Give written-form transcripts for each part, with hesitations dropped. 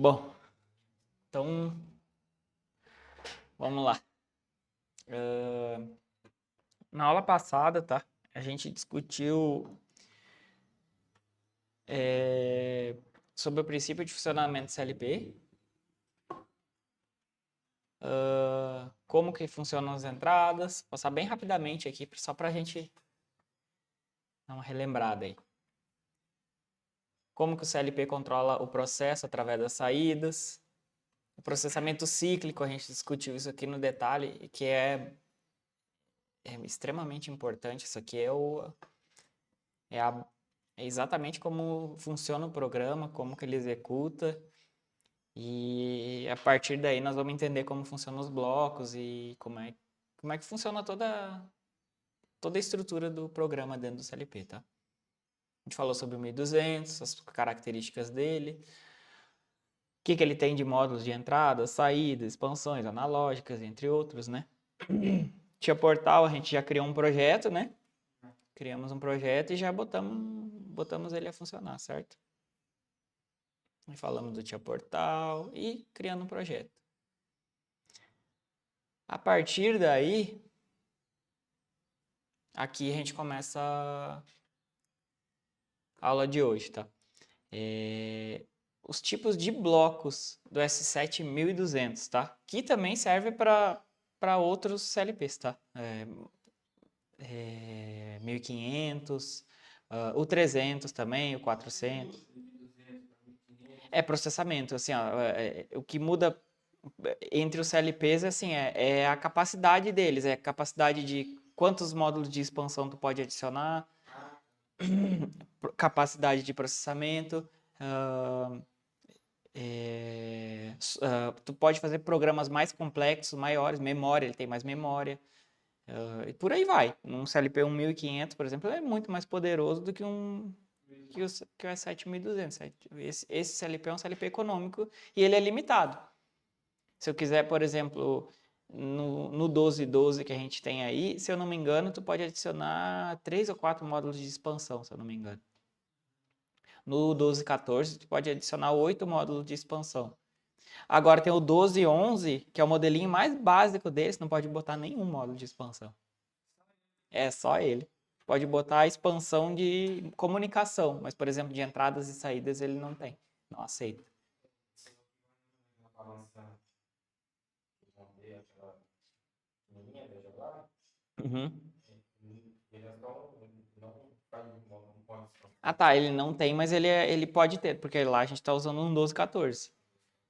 Bom, então vamos lá. Na aula passada, tá? A gente discutiu sobre o princípio de funcionamento do CLP, como que funcionam as entradas, passar bem rapidamente aqui, só para a gente dar uma relembrada aí. Como que o CLP controla o processo através das saídas, o processamento cíclico, a gente discutiu isso aqui no detalhe, que é extremamente importante. Isso aqui é, a- é exatamente como funciona o programa, como que ele executa, e a partir daí nós vamos entender como funcionam os blocos e como é que funciona toda a estrutura do programa dentro do CLP, tá? A gente falou sobre o 1200, as características dele, o que ele tem de módulos de entrada, saída, expansões analógicas, entre outros, né? Tia Portal, a gente já criou um projeto, né? Criamos um projeto e já botamos ele a funcionar, certo? E falamos do Tia Portal e criando um projeto. A partir daí, aqui a gente começa a aula de hoje, tá? Os tipos de blocos do S7200, tá? Que também serve para outros CLPs, tá? 1500, o 300 também, o 400. É processamento, assim, ó, o que muda entre os CLPs assim, é a capacidade deles, é a capacidade de quantos módulos de expansão tu pode adicionar, capacidade de processamento, uh, tu pode fazer programas mais complexos, maiores, memória, ele tem mais memória, e por aí vai. Um CLP 1500, por exemplo, é muito mais poderoso do que que o S7200. Esse CLP é um CLP econômico e ele é limitado. Se eu quiser, por exemplo, no 1212 que a gente tem aí, se eu não me engano, tu pode adicionar 3 ou 4 módulos de expansão, se eu não me engano. No 1214, tu pode adicionar 8 módulos de expansão. Agora tem o 1211, que é o modelinho mais básico desse, não pode botar nenhum módulo de expansão. É só ele. Pode botar a expansão de comunicação, mas, por exemplo, de entradas e saídas ele não tem. Não aceita. Uhum. Ah, tá, ele não tem, mas ele pode ter, porque lá a gente está usando um 1214.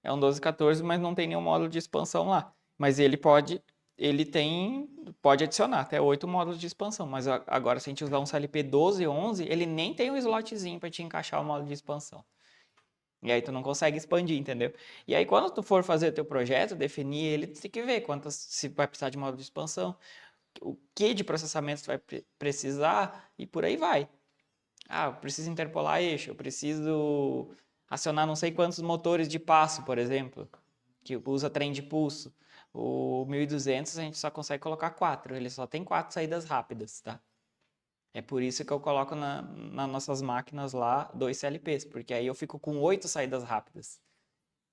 É um 1214, mas não tem nenhum módulo de expansão lá. Mas pode adicionar até 8 módulos de expansão. Mas agora, se a gente usar um CLP 1211, ele nem tem um slotzinho para te encaixar o módulo de expansão. E aí tu não consegue expandir, entendeu? E aí quando tu for fazer teu projeto, definir ele, tu tem que ver se vai precisar de módulo de expansão, o que de processamento tu vai precisar e por aí vai. Ah, eu preciso interpolar eixo, eu preciso acionar não sei quantos motores de passo, por exemplo, que usa trem de pulso. O 1200 a gente só consegue colocar 4, ele só tem 4 saídas rápidas, tá? É por isso que eu coloco nas nossas máquinas lá 2 CLPs, porque aí eu fico com 8 saídas rápidas.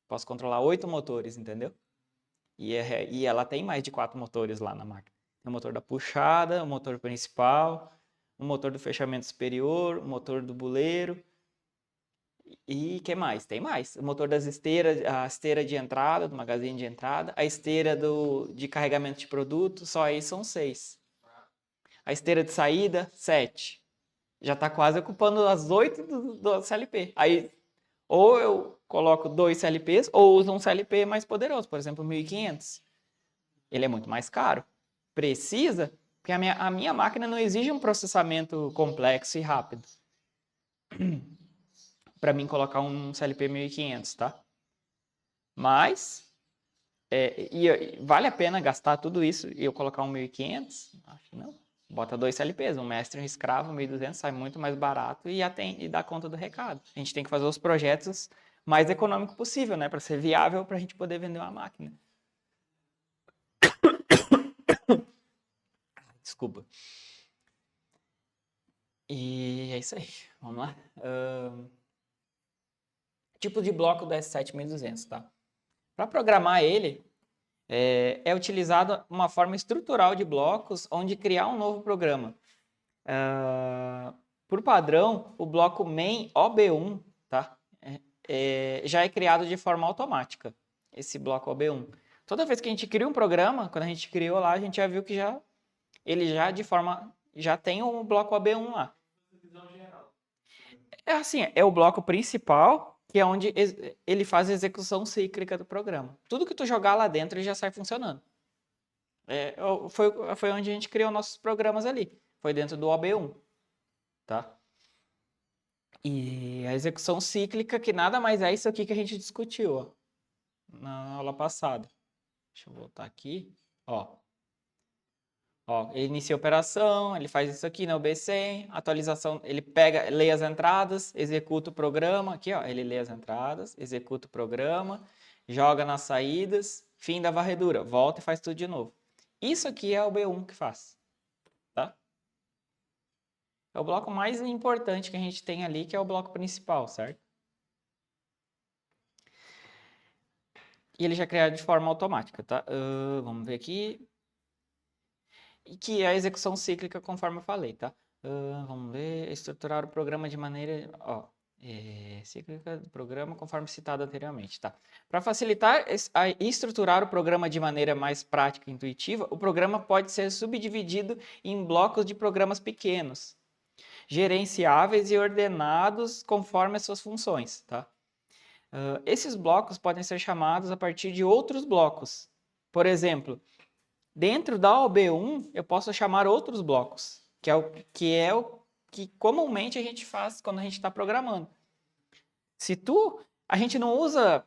Posso controlar 8 motores, entendeu? E ela tem mais de 4 motores lá na máquina. Tem o motor da puxada, o motor principal, o motor do fechamento superior, o motor do buleiro. E que mais? Tem mais. O motor das esteiras, a esteira de entrada, do magazine de entrada, a esteira de carregamento de produto, só aí são 6. A esteira de saída, 7. Já está quase ocupando as 8 do CLP. Aí, ou eu coloco 2 CLPs, ou uso um CLP mais poderoso, por exemplo, 1500. Ele é muito mais caro. Precisa, porque a minha máquina não exige um processamento complexo e rápido. Para mim colocar um CLP 1500, tá? Mas, vale a pena gastar tudo isso e eu colocar um 1500? Acho que não. Bota 2 CLPs, um mestre e um escravo, 1200, sai muito mais barato e dá conta do recado. A gente tem que fazer os projetos mais econômico possível, né? Para ser viável, para a gente poder vender uma máquina. Desculpa. E é isso aí. Vamos lá. Tipo de bloco do S7200, tá? Para programar ele, é utilizada uma forma estrutural de blocos onde criar um novo programa. Por padrão, o bloco main OB1, tá? Já é criado de forma automática, esse bloco OB1. Toda vez que a gente cria um programa, quando a gente criou lá, a gente já viu que ele já tem um bloco OB1 lá. É assim, é o bloco principal, que é onde ele faz a execução cíclica do programa. Tudo que tu jogar lá dentro, ele já sai funcionando. Foi onde a gente criou nossos programas ali. Foi dentro do OB1, tá? E a execução cíclica, que nada mais é isso aqui que a gente discutiu, ó, na aula passada. Deixa eu voltar aqui. Ó, ele inicia a operação, ele faz isso aqui na UB100, atualização, ele pega, lê as entradas, executa o programa, aqui ó, ele lê as entradas, executa o programa, joga nas saídas, fim da varredura, volta e faz tudo de novo. Isso aqui é o B1 que faz, tá? É o bloco mais importante que a gente tem ali, que é o bloco principal, certo? E ele já é criado de forma automática, tá? Vamos ver aqui. E que é a execução cíclica, conforme eu falei, tá? Vamos ver. Estruturar o programa de maneira... cíclica do programa, conforme citado anteriormente, tá? Para facilitar a estruturar o programa de maneira mais prática e intuitiva, o programa pode ser subdividido em blocos de programas pequenos, gerenciáveis e ordenados conforme as suas funções, tá? Esses blocos podem ser chamados a partir de outros blocos. Por exemplo, dentro da OB1, eu posso chamar outros blocos, que é o que comumente a gente faz quando a gente está programando. A gente não usa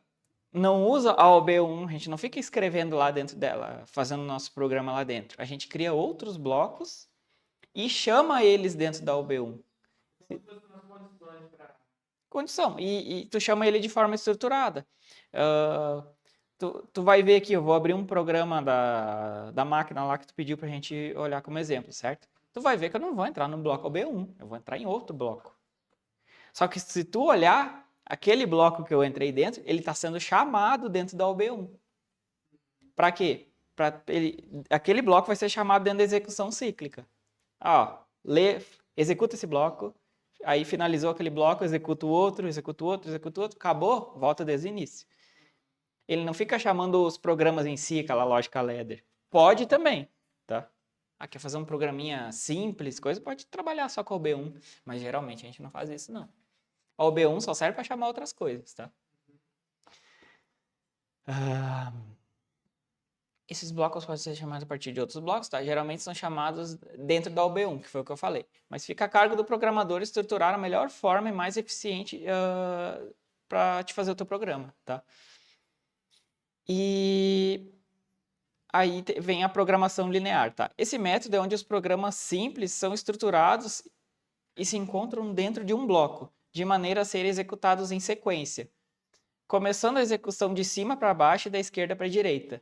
a OB1, a gente não fica escrevendo lá dentro dela, fazendo nosso programa lá dentro. A gente cria outros blocos e chama eles dentro da OB1. Condição. E tu chama ele de forma estruturada. Tu vai ver aqui, eu vou abrir um programa da máquina lá que tu pediu pra gente olhar como exemplo, certo? Tu vai ver que eu não vou entrar no bloco OB1, eu vou entrar em outro bloco. Só que se tu olhar, aquele bloco que eu entrei dentro, ele está sendo chamado dentro da OB1. Para quê? Aquele bloco vai ser chamado dentro da execução cíclica. Executa esse bloco, aí finalizou aquele bloco, executa o outro, executa o outro, executa o outro, acabou, volta desde o início. Ele não fica chamando os programas em si, aquela lógica ladder. Pode também, tá? Quer fazer um programinha simples, coisa, pode trabalhar só com o OB1, mas geralmente a gente não faz isso, não. A OB1 só serve para chamar outras coisas, tá? Esses blocos podem ser chamados a partir de outros blocos, tá? Geralmente são chamados dentro da OB1, que foi o que eu falei. Mas fica a cargo do programador estruturar a melhor forma e mais eficiente para te fazer o teu programa, tá? E aí vem a programação linear, tá? Esse método é onde os programas simples são estruturados e se encontram dentro de um bloco, de maneira a serem executados em sequência, começando a execução de cima para baixo e da esquerda para a direita,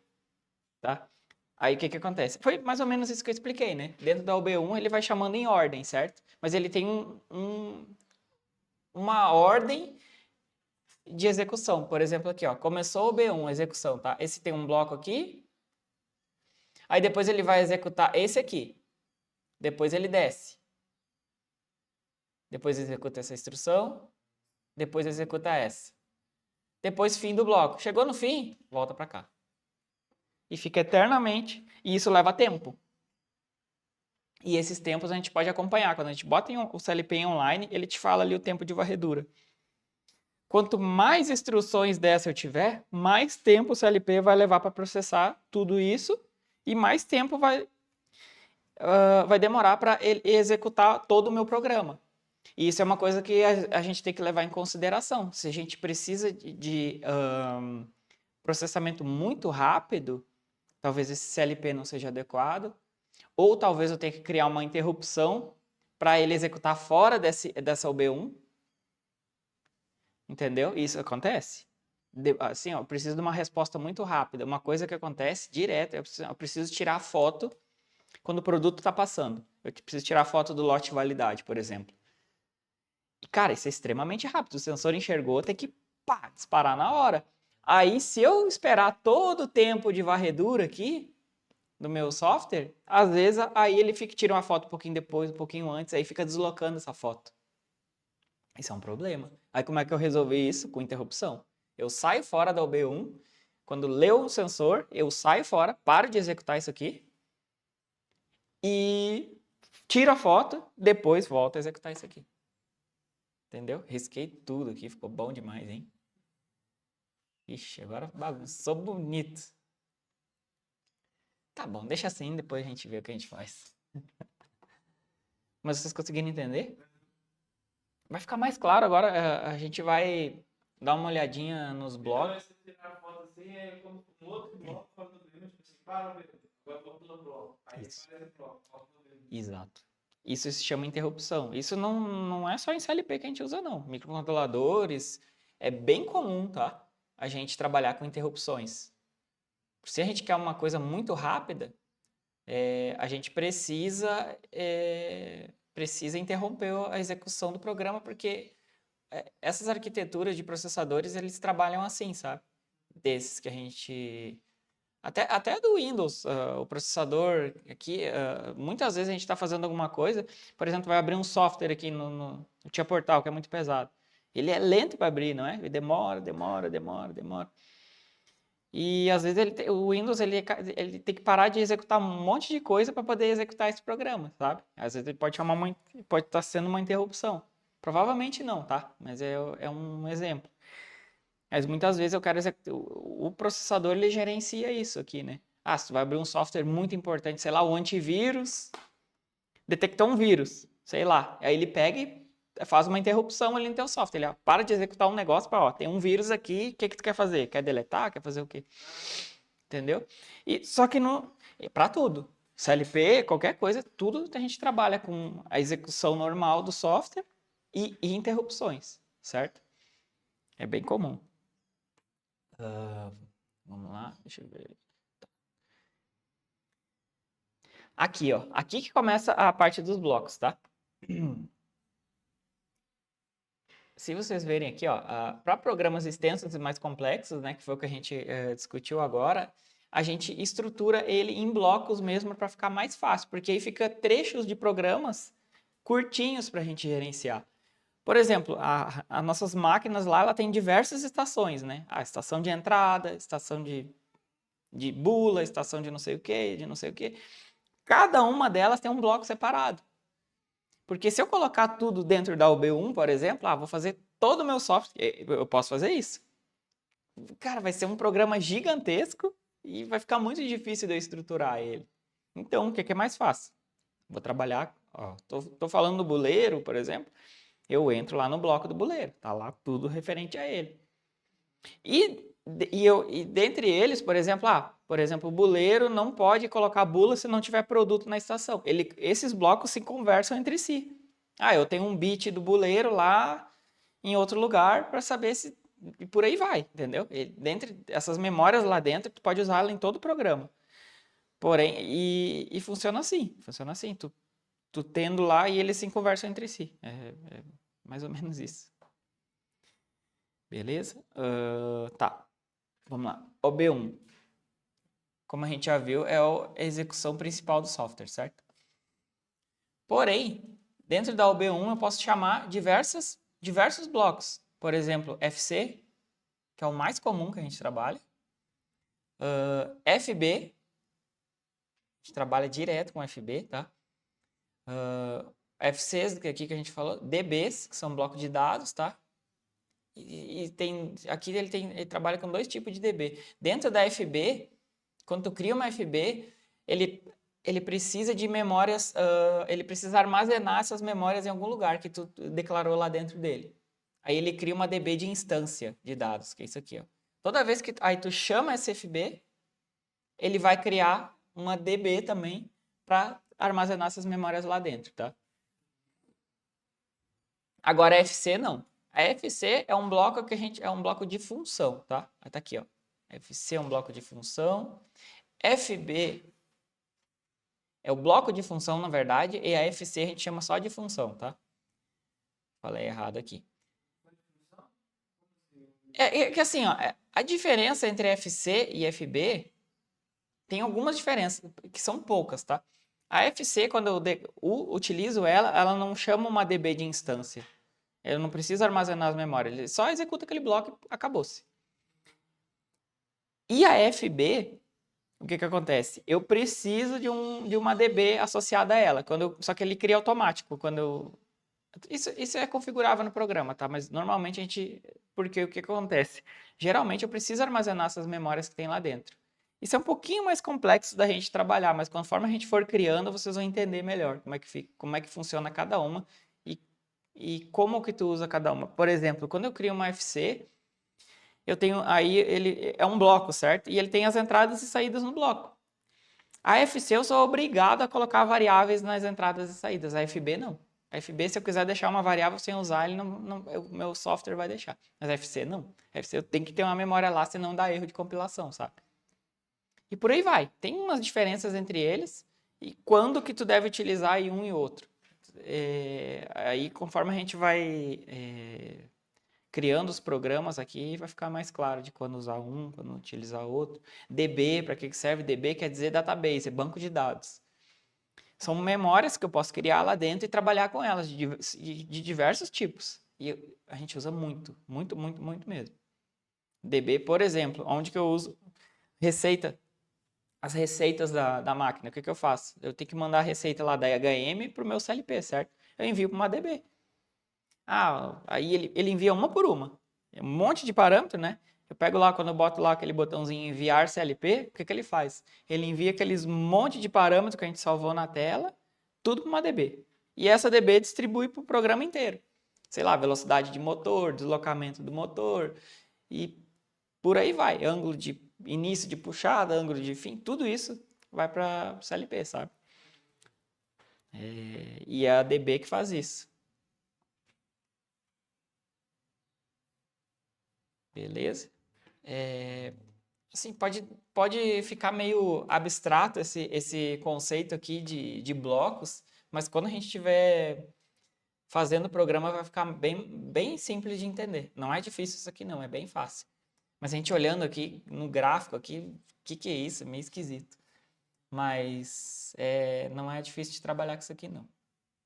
tá? Aí o que que acontece? Foi mais ou menos isso que eu expliquei, né? Dentro da OB1 ele vai chamando em ordem, certo? Mas ele tem uma ordem de execução. Por exemplo, aqui, ó, começou o OB1, execução, tá? Esse tem um bloco aqui, aí depois ele vai executar esse aqui. Depois ele desce. Depois executa essa instrução, depois executa essa. Depois fim do bloco. Chegou no fim, volta para cá. E fica eternamente, e isso leva tempo. E esses tempos a gente pode acompanhar. Quando a gente bota o CLP em online, ele te fala ali o tempo de varredura. Quanto mais instruções dessa eu tiver, mais tempo o CLP vai levar para processar tudo isso e mais tempo vai demorar para ele executar todo o meu programa. E isso é uma coisa que a gente tem que levar em consideração. Se a gente precisa de processamento muito rápido, talvez esse CLP não seja adequado, ou talvez eu tenha que criar uma interrupção para ele executar fora dessa OB1. Entendeu? Isso acontece. Assim, ó, eu preciso de uma resposta muito rápida. Uma coisa que acontece direto, eu preciso tirar a foto quando o produto está passando. Eu preciso tirar a foto do lote de validade, por exemplo. E, cara, isso é extremamente rápido. O sensor enxergou, tem que pá, disparar na hora. Aí, se eu esperar todo o tempo de varredura aqui, do meu software, às vezes aí ele tira uma foto um pouquinho depois, um pouquinho antes, aí fica deslocando essa foto. Isso é um problema. Aí como é que eu resolvi isso? Com interrupção. Eu saio fora da OB1, quando leu o sensor, eu saio fora, paro de executar isso aqui e tiro a foto, depois volto a executar isso aqui. Entendeu? Risquei tudo aqui, ficou bom demais, hein? Ixi, agora bagunçou bonito. Tá bom, deixa assim, depois a gente vê o que a gente faz. Mas vocês conseguiram entender? Vai ficar mais claro agora. A gente vai dar uma olhadinha nos blogs. Você tirar a foto assim, é como um outro bloco, foto do primo, tipo assim, para, agora volta no bloco. Aí Isso. faz esse bloco, foto do primo. Exato. Isso se chama interrupção. Isso não é só em CLP que a gente usa, não. Microcontroladores, é bem comum, tá? A gente trabalhar com interrupções. Se a gente quer uma coisa muito rápida, a gente precisa interromper a execução do programa, porque essas arquiteturas de processadores, eles trabalham assim, sabe? Desses que a gente... Até do Windows, o processador aqui, muitas vezes a gente está fazendo alguma coisa, por exemplo, vai abrir um software aqui no Tia Portal, que é muito pesado. Ele é lento para abrir, não é? Ele demora. E às vezes o Windows ele tem que parar de executar um monte de coisa para poder executar esse programa, sabe? Às vezes ele pode estar sendo uma interrupção. Provavelmente não, tá? Mas é um exemplo. Mas muitas vezes eu quero o processador ele gerencia isso aqui, né? Ah, se tu vai abrir um software muito importante, sei lá, o antivírus detectou um vírus, sei lá. Aí ele pega e faz uma interrupção ali no teu software. Ele para de executar um negócio para, ó, tem um vírus aqui, o que que tu quer fazer? Quer deletar? Quer fazer o quê? Entendeu? E só que não, para tudo. CLP, qualquer coisa, tudo a gente trabalha com a execução normal do software e interrupções, certo? É bem comum. Vamos lá, deixa eu ver. Aqui, ó. Aqui que começa a parte dos blocos, tá? Se vocês verem aqui, ó, para programas extensos e mais complexos, né, que foi o que a gente discutiu agora, a gente estrutura ele em blocos mesmo para ficar mais fácil, porque aí fica trechos de programas curtinhos para a gente gerenciar. Por exemplo, as nossas máquinas lá, ela tem diversas estações, né? A estação de entrada, estação de bula, estação de não sei o quê, de não sei o quê. Cada uma delas tem um bloco separado. Porque se eu colocar tudo dentro da UB1, por exemplo, vou fazer todo o meu software, eu posso fazer isso. Cara, vai ser um programa gigantesco e vai ficar muito difícil de eu estruturar ele. Então, o que é mais fácil? Vou trabalhar, ó, tô falando do buleiro, por exemplo, eu entro lá no bloco do buleiro, tá lá tudo referente a ele. E dentre eles, por exemplo, o buleiro não pode colocar bula se não tiver produto na estação. Esses blocos se conversam entre si. Eu tenho um bit do buleiro lá em outro lugar para saber se... E por aí vai, entendeu? Dentre essas memórias lá dentro, tu pode usá-la em todo o programa. Porém, e funciona assim. Tu tendo lá e eles se conversam entre si. É mais ou menos isso. Beleza? Tá. Vamos lá. OB1. Como a gente já viu, é a execução principal do software, certo? Porém, dentro da OB1 eu posso chamar diversos blocos. Por exemplo, FC, que é o mais comum que a gente trabalha. FB, a gente trabalha direto com FB, tá? FCs, que aqui que a gente falou. DBs, que são blocos de dados, tá? Aqui ele trabalha com dois tipos de DB. Dentro da FB, quando tu cria uma FB, ele precisa de memórias, ele precisa armazenar essas memórias em algum lugar que tu declarou lá dentro dele. Aí ele cria uma DB de instância de dados, que é isso aqui, ó. Toda vez que aí tu chama essa FB, ele vai criar uma DB também para armazenar essas memórias lá dentro, tá? Agora a FC não. A FC é um bloco é um bloco de função, tá? Tá aqui, ó. FC é um bloco de função. FB é o bloco de função, na verdade, e a FC a gente chama só de função, tá? Falei errado aqui. É que assim, ó, a diferença entre FC e FB tem algumas diferenças, que são poucas, tá? A FC, quando eu utilizo ela, ela não chama uma DB de instância. Eu não preciso armazenar as memórias, ele só executa aquele bloco e acabou-se. E a FB, o que acontece? Eu preciso de uma DB associada a ela, só que ele cria automático. Isso é configurável no programa, tá? Mas normalmente porque o que acontece? Geralmente eu preciso armazenar essas memórias que tem lá dentro. Isso é um pouquinho mais complexo da gente trabalhar, mas conforme a gente for criando, vocês vão entender melhor como é que funciona cada uma e, e como que tu usa cada uma. Por exemplo, quando eu crio uma FC, eu tenho aí ele é um bloco, certo? E ele tem as entradas e saídas no bloco. A FC eu sou obrigado a colocar variáveis nas entradas e saídas. A FB não. A FB, se eu quiser deixar uma variável sem usar, o meu software vai deixar. Mas a FC não. A FC eu tenho que ter uma memória lá, senão dá erro de compilação, sabe? E por aí vai. Tem umas diferenças entre eles e quando que tu deve utilizar um e outro. Aí, conforme a gente vai criando os programas aqui, vai ficar mais claro de quando usar um, quando utilizar outro. DB, para que serve? DB quer dizer database, é banco de dados. São memórias que eu posso criar lá dentro e trabalhar com elas de diversos tipos. E a gente usa muito, muito, muito, muito mesmo. DB, por exemplo, onde que eu uso receita, as receitas da máquina. O que eu faço? Eu tenho que mandar a receita lá da HM para o meu CLP, certo? Eu envio para uma DB. Aí ele envia uma por uma. É um monte de parâmetro, né? Eu pego lá, quando eu boto lá aquele botãozinho enviar CLP, o que ele faz? Ele envia aqueles monte de parâmetros que a gente salvou na tela, tudo para uma DB. E essa DB distribui para o programa inteiro. Sei lá, velocidade de motor, deslocamento do motor e por aí vai. Ângulo de início de puxada, ângulo de fim, tudo isso vai para o CLP, sabe? E é a DB que faz isso. Beleza? Assim, pode ficar meio abstrato esse conceito aqui de blocos, mas quando a gente estiver fazendo o programa vai ficar bem simples de entender. Não é difícil isso aqui não, é bem fácil. Mas a gente olhando aqui no gráfico aqui, o que é isso? É meio esquisito. Mas não é difícil de trabalhar com isso aqui não.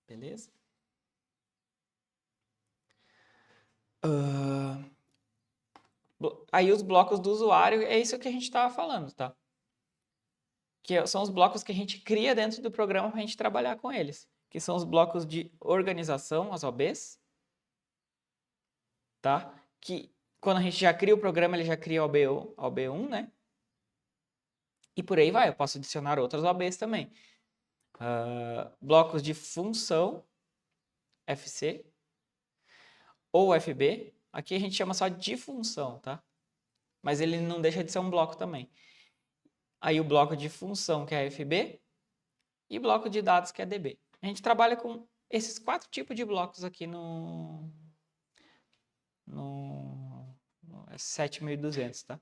Beleza? Aí os blocos do usuário, é isso que a gente estava falando, tá? Que são os blocos que a gente cria dentro do programa para a gente trabalhar com eles, que são os blocos de organização, as OBs, tá? Que quando a gente já cria o programa, ele já cria a OB1, né? E por aí vai, eu posso adicionar outras OBs também. Blocos de função, FC, ou FB, aqui a gente chama só de função, tá? Mas ele não deixa de ser um bloco também. Aí o bloco de função, que é FB, e bloco de dados, que é DB. A gente trabalha com esses 4 tipos de blocos aqui no 7200, tá?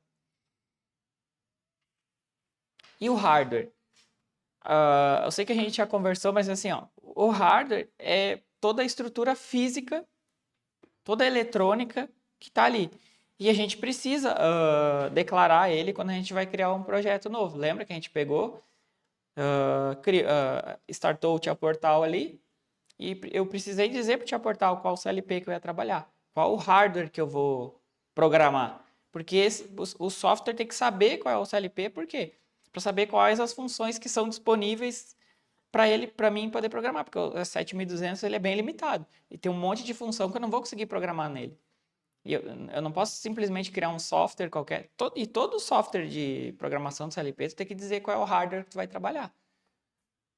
E o hardware? Eu sei que a gente já conversou, mas assim, ó, o hardware é toda a estrutura física, toda a eletrônica que está ali. E a gente precisa declarar ele quando a gente vai criar um projeto novo. Lembra que a gente pegou, startou o Tia Portal ali, e eu precisei dizer para o Tia Portal qual CLP que eu ia trabalhar, qual o hardware que eu vou programar. Porque o software tem que saber qual é o CLP, por quê? Para saber quais as funções que são disponíveis para mim poder programar, porque o 7200 ele é bem limitado. E tem um monte de função que eu não vou conseguir programar nele. E eu não posso simplesmente criar um software qualquer. E todo software de programação do CLP, tu tem que dizer qual é o hardware que tu vai trabalhar.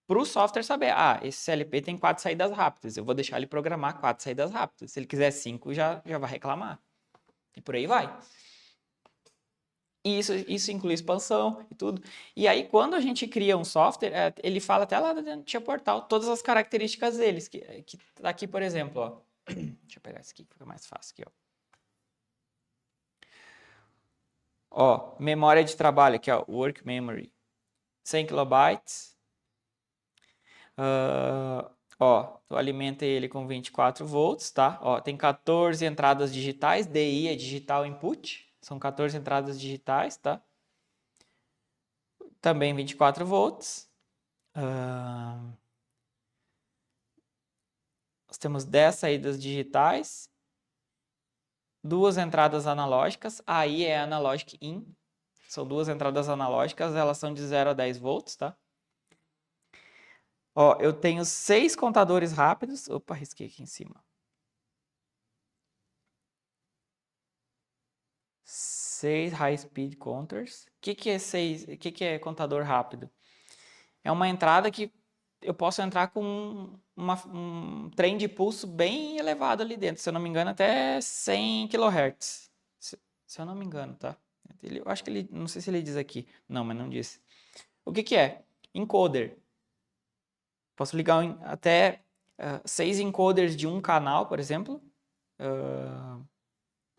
Para o software saber, esse CLP tem 4 saídas rápidas, eu vou deixar ele programar 4 saídas rápidas. Se ele quiser 5, já vai reclamar. E por aí vai. E isso inclui expansão e tudo. E aí, quando a gente cria um software, ele fala até lá dentro do Tia Portal todas as características deles. Que tá aqui, por exemplo, ó. Deixa eu pegar esse aqui que fica mais fácil aqui, ó. Ó, memória de trabalho aqui, ó, work memory, 100 kilobytes. Ó, tu alimenta ele com 24 volts, tá? Ó, tem 14 entradas digitais, DI é Digital Input, são 14 entradas digitais, tá? Também 24 volts. Nós temos 10 saídas digitais, 2 entradas analógicas, aí é Analog In, são 2 entradas analógicas, elas são de 0 a 10 volts, tá? Ó, eu tenho 6 contadores rápidos. Opa, risquei aqui em cima. 6 high speed counters. O que é 6? O que é contador rápido? É uma entrada que eu posso entrar com um trem de pulso bem elevado ali dentro. Se eu não me engano, até 100 kHz. Se eu não me engano, tá? Eu acho que ele, não sei se ele diz aqui. Não, mas não disse. O que é? Encoder. Posso ligar até 6 encoders de um canal, por exemplo.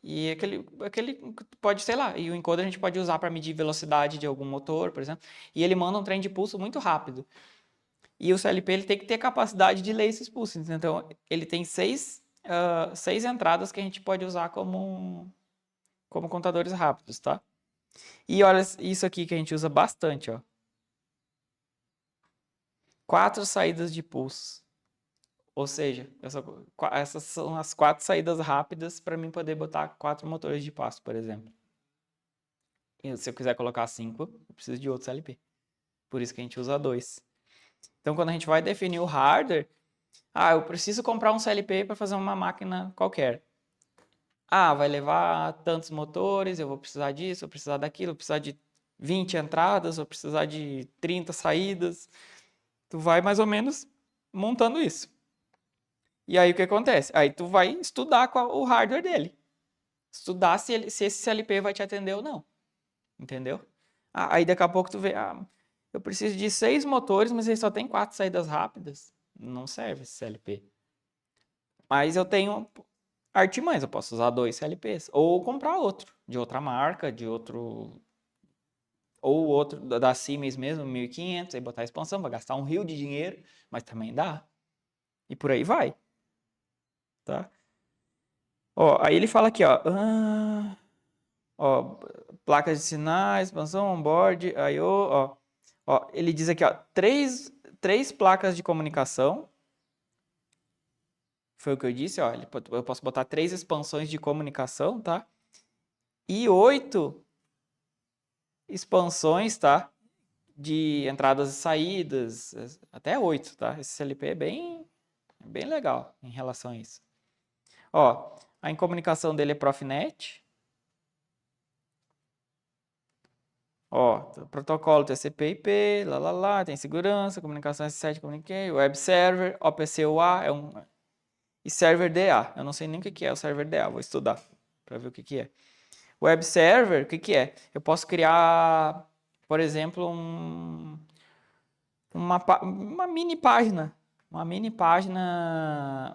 E aquele pode, sei lá, e o encoder a gente pode usar para medir velocidade de algum motor, por exemplo. E ele manda um trem de pulso muito rápido. E o CLP ele tem que ter capacidade de ler esses pulsos. Então, ele tem 6 entradas que a gente pode usar como contadores rápidos, tá? E olha isso aqui que a gente usa bastante, ó. 4 saídas de pulso. Ou seja, essas são as 4 saídas rápidas para mim poder botar 4 motores de passo, por exemplo. E se eu quiser colocar 5, eu preciso de outro CLP. Por isso que a gente usa 2. Então, quando a gente vai definir o hardware, eu preciso comprar um CLP para fazer uma máquina qualquer. Vai levar tantos motores, eu vou precisar disso, vou precisar daquilo, vou precisar de 20 entradas, vou precisar de 30 saídas. Tu vai mais ou menos montando isso. E aí o que acontece? Aí tu vai estudar o hardware dele. Estudar se esse CLP vai te atender ou não. Entendeu? Aí daqui a pouco tu vê, eu preciso de 6 motores, mas ele só tem 4 saídas rápidas. Não serve esse CLP. Mas eu tenho artimanhas, eu posso usar 2 CLPs. Ou comprar outro, de outra marca, de outro... Ou outro da Siemens mesmo, 1500, aí botar a expansão, vai gastar um rio de dinheiro, mas também dá. E por aí vai. Tá? Ó, aí ele fala aqui, ó, placas de sinais, expansão, onboard, I/O, ó, ele diz aqui, ó, três placas de comunicação. Foi o que eu disse, ó, eu posso botar 3 expansões de comunicação, tá? E 8 expansões, tá? De entradas e saídas, até 8, tá? Esse CLP é bem legal em relação a isso. Ó, a incomunicação dele é Profinet. Ó, protocolo TCP/IP, tem segurança, comunicação S7, web server, OPC-UA, e server DA. Eu não sei nem o que é o server DA, vou estudar para ver o que é. Web server, o que é? Eu posso criar, por exemplo, uma mini página. Uma mini página,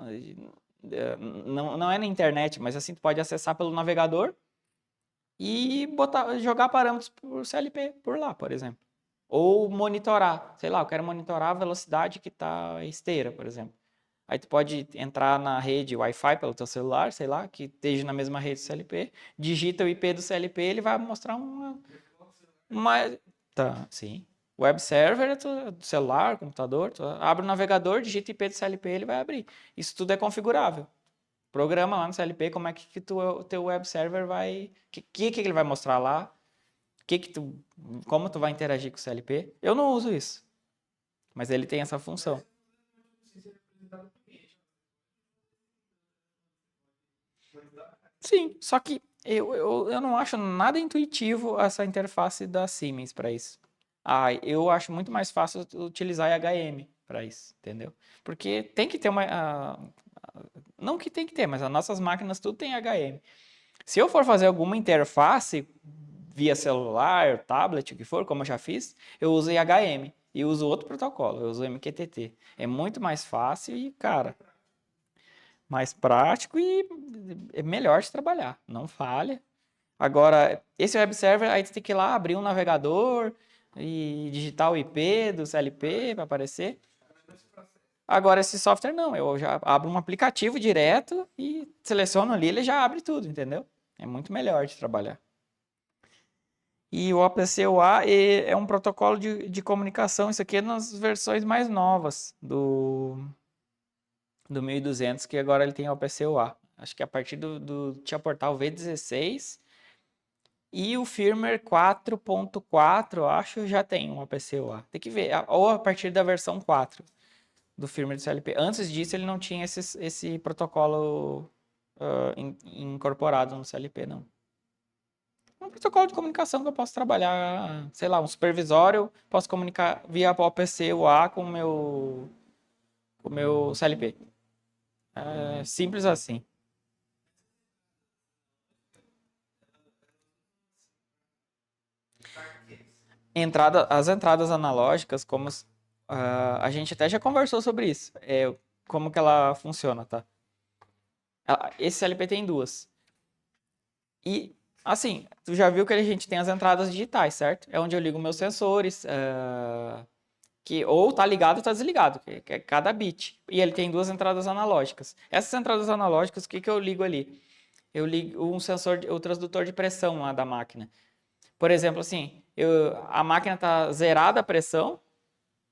não é na internet, mas assim, tu pode acessar pelo navegador e jogar parâmetros por CLP por lá, por exemplo. Ou monitorar, sei lá, eu quero monitorar a velocidade que está a esteira, por exemplo. Aí tu pode entrar na rede Wi-Fi pelo teu celular, sei lá, que esteja na mesma rede do CLP, digita o IP do CLP, ele vai mostrar Tá, sim. Web server é do celular, computador, tu abre o navegador, digita o IP do CLP, ele vai abrir. Isso tudo é configurável. Programa lá no CLP como é que o teu web server vai... que ele vai mostrar lá, como tu vai interagir com o CLP. Eu não uso isso, mas ele tem essa função. Sim, só que eu não acho nada intuitivo essa interface da Siemens para isso. Eu acho muito mais fácil utilizar HM para isso, entendeu? Porque tem que ter não que tem que ter, mas as nossas máquinas tudo tem HM. Se eu for fazer alguma interface via celular, tablet, o que for, como eu já fiz, eu uso HM e uso outro protocolo, eu uso MQTT. É muito mais fácil e, cara, mais prático e é melhor de trabalhar, não falha. Agora, esse web server, aí você tem que ir lá abrir um navegador e digitar o IP do CLP para aparecer. Agora, esse software não, eu já abro um aplicativo direto e seleciono ali, ele já abre tudo, entendeu? É muito melhor de trabalhar. E o OPC-UA é um protocolo de comunicação, isso aqui é nas versões mais novas do 1200, que agora ele tem OPC-UA. Acho que a partir tinha portal V16 e o firmware 4.4, acho, já tem um OPC-UA. Tem que ver, ou a partir da versão 4 do firmware do CLP. Antes disso, ele não tinha esse protocolo incorporado no CLP, não. É um protocolo de comunicação que eu posso trabalhar, sei lá, um supervisório, posso comunicar via OPC-UA com o meu CLP. É simples assim. As entradas analógicas, como a gente até já conversou sobre isso, como que ela funciona, tá? Esse CLP tem duas. E, assim, tu já viu que a gente tem as entradas digitais, certo? É onde eu ligo meus sensores, que ou tá ligado ou tá desligado, que é cada bit. E ele tem duas entradas analógicas. Essas entradas analógicas, o que que eu ligo ali? Eu ligo um sensor, o transdutor de pressão lá da máquina. Por exemplo, assim, a máquina tá zerada a pressão,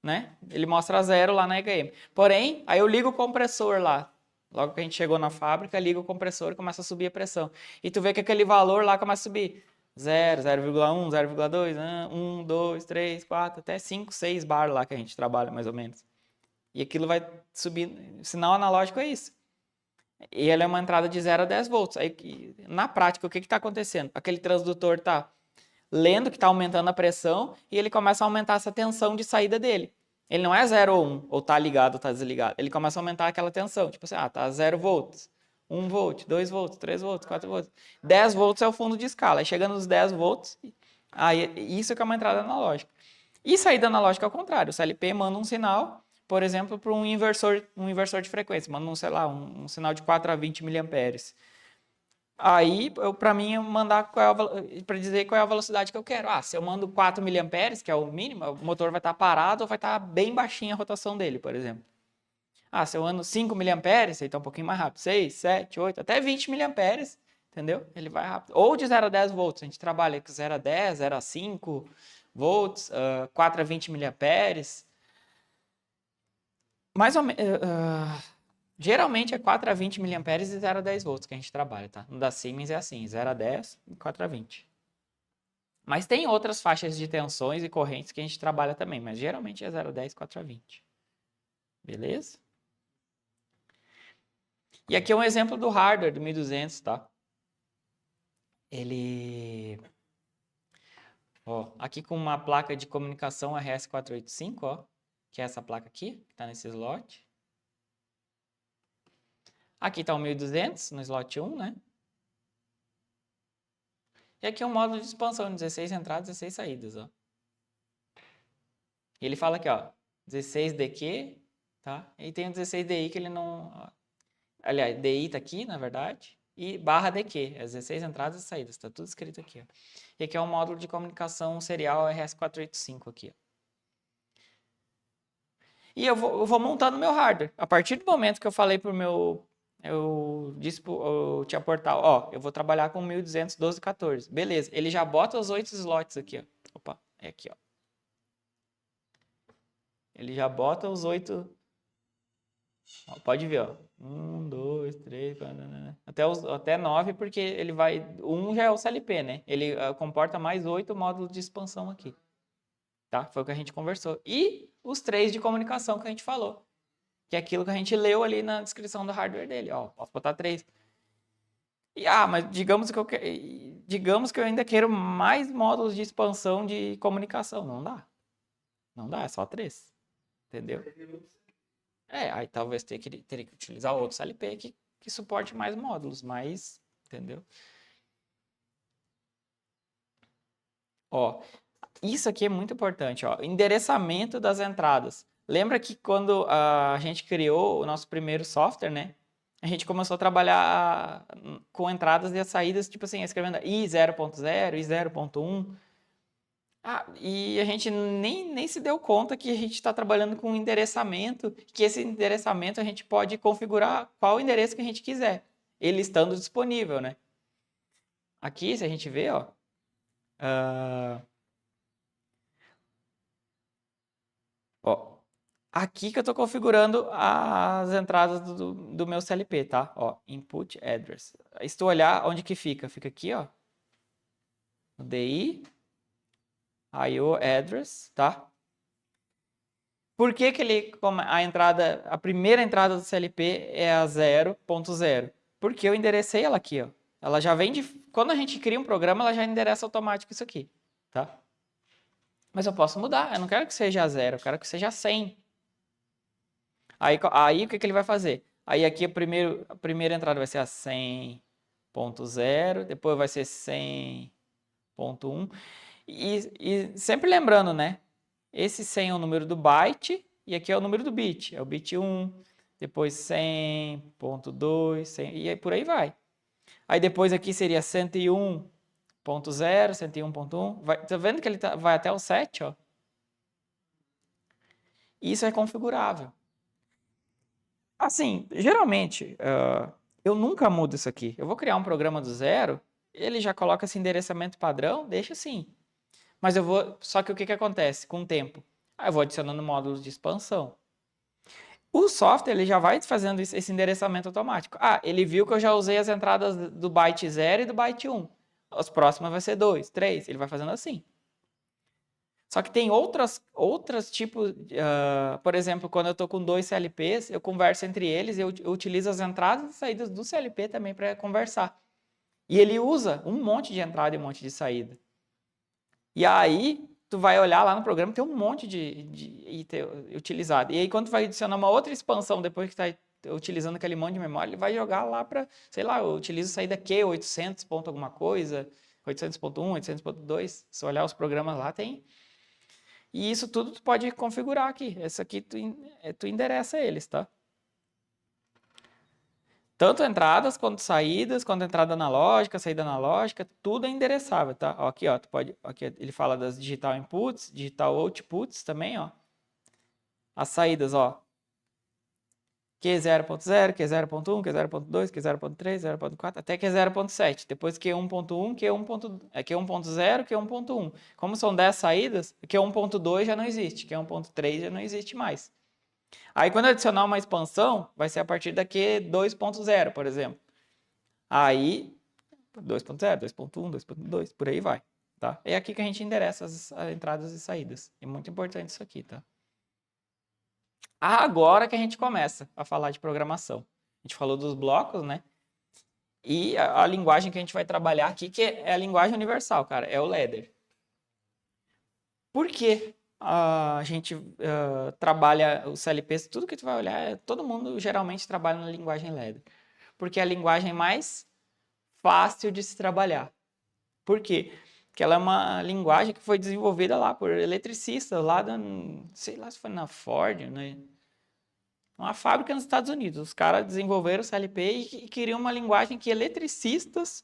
né? Ele mostra zero lá na EGM. Porém, aí eu ligo o compressor lá. Logo que a gente chegou na fábrica, liga o compressor e começa a subir a pressão. E tu vê que aquele valor lá começa a subir. 0, 0,1, 0,2, 1, 2, 3, 4, até 5, 6 bar lá que a gente trabalha mais ou menos. E aquilo vai subir. Sinal analógico é isso. E ele é uma entrada de 0 a 10 volts. Aí, na prática, o que está acontecendo? Aquele transdutor está lendo que está aumentando a pressão e ele começa a aumentar essa tensão de saída dele. Ele não é 0 ou 1, ou tá ligado ou tá desligado. Ele começa a aumentar aquela tensão. Tipo assim, tá 0 volts, 1 volt, 2 volts, 3 volts, 4 volts. 10 volts é o fundo de escala. Aí chegando nos 10 volts, aí isso que é uma entrada analógica. E saída analógica é o contrário. O CLP manda um sinal, por exemplo, para um inversor de frequência. Manda sei lá, um sinal de 4 a 20 miliamperes. Aí, para mim, mandar para dizer qual é a velocidade que eu quero. Se eu mando 4 miliamperes, que é o mínimo, o motor vai estar parado ou vai estar bem baixinha a rotação dele, por exemplo. Se eu mando 5 miliamperes, então um pouquinho mais rápido. 6, 7, 8, até 20 miliamperes, entendeu? Ele vai rápido. Ou de 0 a 10 volts. A gente trabalha com 0 a 10, 0 a 5 volts, 4 a 20 miliamperes. Mais ou menos... geralmente é 4 a 20 miliamperes e 0 a 10 volts que a gente trabalha, tá? No da Siemens é assim, 0 a 10 e 4 a 20. Mas tem outras faixas de tensões e correntes que a gente trabalha também, mas geralmente é 0 a 10, 4 a 20. Beleza? E aqui é um exemplo do hardware do 1200, tá? Ele... aqui com uma placa de comunicação RS485, que é essa placa aqui, que está nesse slot. Aqui está o 1200 no slot 1, né? E aqui é um módulo de expansão, 16 entradas, 16 saídas, ó. E ele fala aqui, ó, 16DQ, tá? E tem o 16DI que ele não... Aliás, DI tá aqui, na verdade, e barra DQ, as 16 entradas e saídas, tá tudo escrito aqui, ó. E aqui é um módulo de comunicação serial RS485 aqui, ó. E eu vou montando meu hardware. A partir do momento que eu falei pro meu... Eu disse pro Tia Portal, ó, eu vou trabalhar com 1200, 12, 14. Beleza, ele já bota os 8 slots aqui, ó. Opa, é aqui, ó. Ele já bota os 8... Pode ver, ó. 1, 2, 3, 4, até 9, porque ele vai... 1 já é o CLP, né? Ele comporta mais 8 módulos de expansão aqui. Tá? Foi o que a gente conversou. E os 3 de comunicação que a gente falou. Que é aquilo que a gente leu ali na descrição do hardware dele. Ó, posso botar 3. E, mas digamos que eu ainda quero mais módulos de expansão de comunicação. Não dá. Não dá, é só 3. Entendeu? Aí talvez teria que utilizar outro CLP que suporte mais módulos, mas, entendeu? Ó, isso aqui é muito importante, ó, endereçamento das entradas. Lembra que quando a gente criou o nosso primeiro software, né? A gente começou a trabalhar com entradas e saídas, tipo assim, escrevendo I0.0, I0.1. E a gente nem se deu conta que a gente está trabalhando com um endereçamento, que esse endereçamento a gente pode configurar qual endereço que a gente quiser, ele estando disponível, né? Aqui, se a gente vê, ó, ó, aqui que eu estou configurando as entradas do meu CLP, tá? Ó, input address. Se tu olhar onde que fica, fica aqui, ó, no DI, IO address, tá? Por que que a primeira entrada do CLP é a 0.0? Porque eu enderecei ela aqui, ó. Ela já vem de... Quando a gente cria um programa, ela já endereça automático isso aqui, tá? Mas eu posso mudar, eu não quero que seja 0, eu quero que seja 100. Aí o que que ele vai fazer? Aí aqui a primeira entrada vai ser a 100.0, depois vai ser 100.1. E sempre lembrando, né? Esse 100 é o número do byte e aqui é o número do bit. É o bit 1, depois 100.2, 100, e aí por aí vai. Aí depois aqui seria 101.0, 101.1. Tá vendo que ele vai até o 7, ó? Isso é configurável. Assim, geralmente, eu nunca mudo isso aqui. Eu vou criar um programa do zero, ele já coloca esse endereçamento padrão, deixa assim. Mas eu vou. Só que o que que acontece com o tempo? Eu vou adicionando módulos de expansão. O software ele já vai fazendo esse endereçamento automático. Ele viu que eu já usei as entradas do byte 0 e do byte 1. As próximas vai ser 2, 3. Ele vai fazendo assim. Só que tem outras tipos. Por exemplo, quando eu estou com 2 CLPs, eu converso entre eles, eu utilizo as entradas e saídas do CLP também para conversar. E ele usa um monte de entrada e um monte de saída. E aí, tu vai olhar lá no programa, tem um monte de item utilizado. E aí, quando tu vai adicionar uma outra expansão, depois que está utilizando aquele monte de memória, ele vai jogar lá para, sei lá, eu utilizo saída Q, 800 ponto alguma coisa, 800.1, 800.2. Se olhar os programas lá, tem. E isso tudo tu pode configurar aqui. Esse aqui tu endereça eles, tá? Tanto entradas quanto saídas, quanto entrada analógica, saída analógica, tudo é endereçável, tá? Ó, aqui, ó, aqui ele fala das digital inputs, digital outputs também, ó. As saídas, ó. Q0.0, Q0.1, Q0.2, Q0.3, 0.4, até Q0.7. Depois Q1.1, Q1.0, Q1.1. Como são 10 saídas, Q1.2 já não existe, Q1.3 já não existe mais. Aí quando adicionar uma expansão, vai ser a partir da Q2.0, por exemplo. Aí 2.0, 2.1, 2.2, por aí vai, tá? É aqui que a gente endereça as entradas e saídas. É muito importante isso aqui, tá? Agora que a gente começa a falar de programação. A gente falou dos blocos, né? E a linguagem que a gente vai trabalhar aqui, que é a linguagem universal, cara, é o Ladder. Por que a gente trabalha o CLP? Tudo que tu vai olhar, todo mundo geralmente trabalha na linguagem Ladder. Porque é a linguagem mais fácil de se trabalhar. Por quê? Porque ela é uma linguagem que foi desenvolvida lá por eletricistas, lá da, sei lá se foi na Ford, né? Uma fábrica nos Estados Unidos. Os caras desenvolveram o CLP e queriam uma linguagem que eletricistas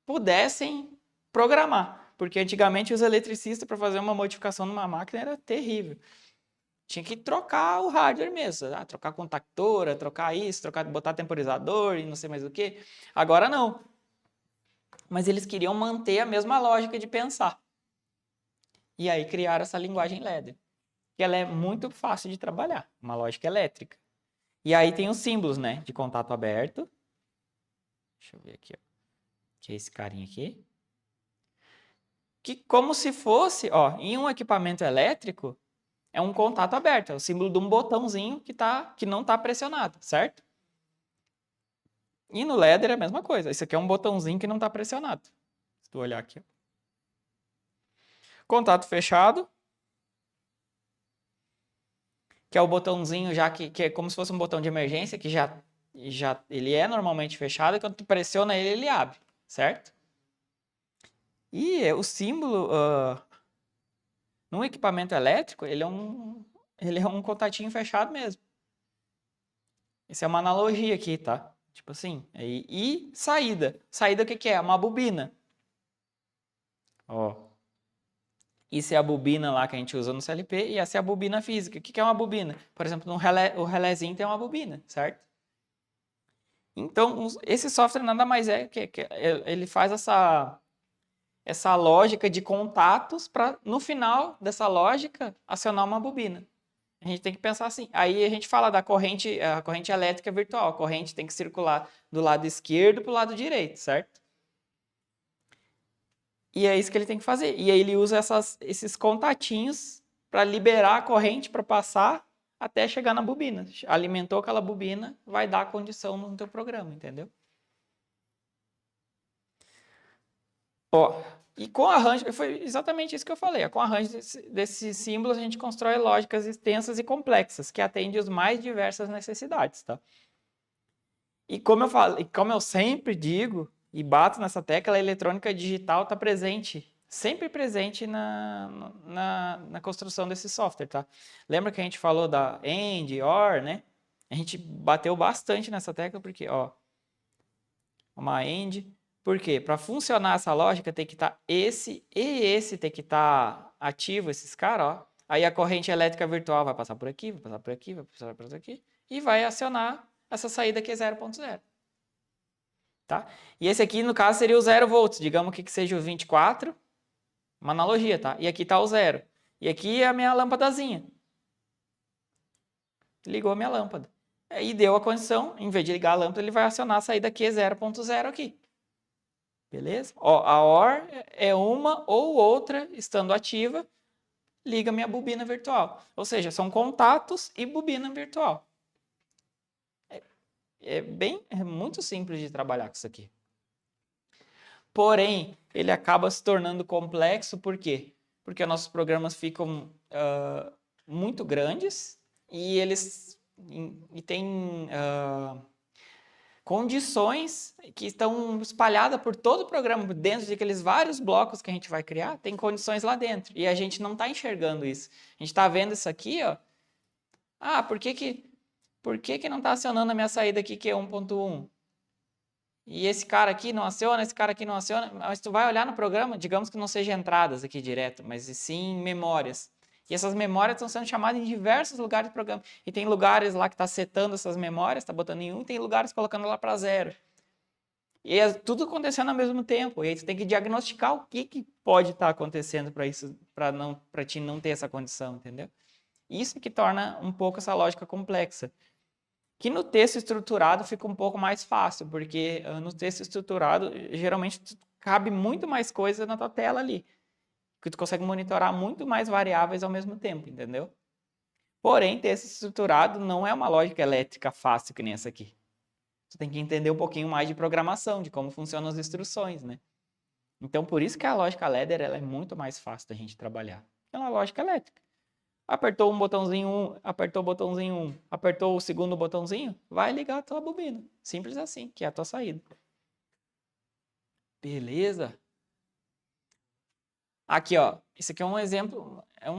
pudessem programar. Porque antigamente os eletricistas, para fazer uma modificação numa máquina, era terrível. Tinha que trocar o hardware mesmo, trocar contactora, trocar isso, botar temporizador e não sei mais o que. Agora não. Mas eles queriam manter a mesma lógica de pensar. E aí criaram essa linguagem Ladder, que ela é muito fácil de trabalhar, uma lógica elétrica. E aí tem os símbolos, né, de contato aberto. Deixa eu ver aqui, ó. Que é esse carinha aqui. Que como se fosse, ó, em um equipamento elétrico, é um contato aberto, é o símbolo de um botãozinho que não está pressionado, certo? E no Ladder é a mesma coisa. Isso aqui é um botãozinho que não está pressionado. Se tu olhar aqui, ó. Contato fechado, que é o botãozinho já que é como se fosse um botão de emergência, que já ele é normalmente fechado, e quando tu pressiona ele, ele abre, certo? E o símbolo, num equipamento elétrico, ele é um contatinho fechado mesmo. Isso é uma analogia aqui, tá? Tipo assim. E saída. Saída o que que é? Uma bobina. Ó. Isso é a bobina lá que a gente usa no CLP e essa é a bobina física. O que é uma bobina? Por exemplo, o relézinho tem uma bobina, certo? Então, esse software nada mais é que ele faz essa lógica de contatos para, no final dessa lógica, acionar uma bobina. A gente tem que pensar assim. Aí a gente fala da corrente, a corrente elétrica virtual. A corrente tem que circular do lado esquerdo para o lado direito, certo? E é isso que ele tem que fazer. E aí ele usa esses contatinhos para liberar a corrente para passar até chegar na bobina. Alimentou aquela bobina, vai dar a condição no teu programa, entendeu? Ó, e com arranjo, foi exatamente isso que eu falei. Com arranjo desses símbolos, a gente constrói lógicas extensas e complexas, que atendem as mais diversas necessidades, tá? E como eu falo, e como eu sempre digo e bato nessa tecla, a eletrônica digital está presente, sempre presente na construção desse software, tá? Lembra que a gente falou da AND, OR, né? A gente bateu bastante nessa tecla porque, ó, uma AND. Por quê? Para funcionar essa lógica tem que estar esse e esse tem que estar ativo, esses caras, ó. Aí a corrente elétrica virtual vai passar por aqui, vai passar por aqui, vai passar por aqui e vai acionar essa saída que é 0.0. Tá? E esse aqui, no caso, seria o 0 volts. Digamos que seja o 24, uma analogia, tá? E aqui está o 0. E aqui é a minha lâmpadazinha. Ligou a minha lâmpada. E deu a condição, em vez de ligar a lâmpada, ele vai acionar a saída Q 0.0 aqui. Beleza? Ó, a OR é uma ou outra estando ativa, liga minha bobina virtual. Ou seja, são contatos e bobina virtual. É muito simples de trabalhar com isso aqui. Porém, ele acaba se tornando complexo, por quê? Porque nossos programas ficam muito grandes e eles têm condições que estão espalhadas por todo o programa, dentro daqueles vários blocos que a gente vai criar, tem condições lá dentro. E a gente não está enxergando isso. A gente está vendo isso aqui, ó. Ah, por que não está acionando a minha saída aqui, que é 1.1? E esse cara aqui não aciona, esse cara aqui não aciona, mas tu vai olhar no programa, digamos que não seja entradas aqui direto, mas sim memórias. E essas memórias estão sendo chamadas em diversos lugares do programa. E tem lugares lá que está setando essas memórias, está botando em 1, e tem lugares colocando lá para 0. E é tudo acontecendo ao mesmo tempo. E aí tu tem que diagnosticar o que pode estar acontecendo para isso, para ti não ter essa condição, entendeu? Isso que torna um pouco essa lógica complexa. Que no texto estruturado fica um pouco mais fácil, porque no texto estruturado, geralmente cabe muito mais coisa na tua tela ali, que tu consegue monitorar muito mais variáveis ao mesmo tempo, entendeu? Porém, texto estruturado não é uma lógica elétrica fácil que nem essa aqui. Tu tem que entender um pouquinho mais de programação, de como funcionam as instruções, né? Então, por isso que a lógica ladder ela é muito mais fácil da gente trabalhar. É uma lógica elétrica. Apertou um botãozinho 1, apertou o botãozinho 1, apertou o segundo botãozinho, vai ligar a tua bobina. Simples assim, que é a tua saída. Beleza? Aqui, ó. Esse aqui é um exemplo, é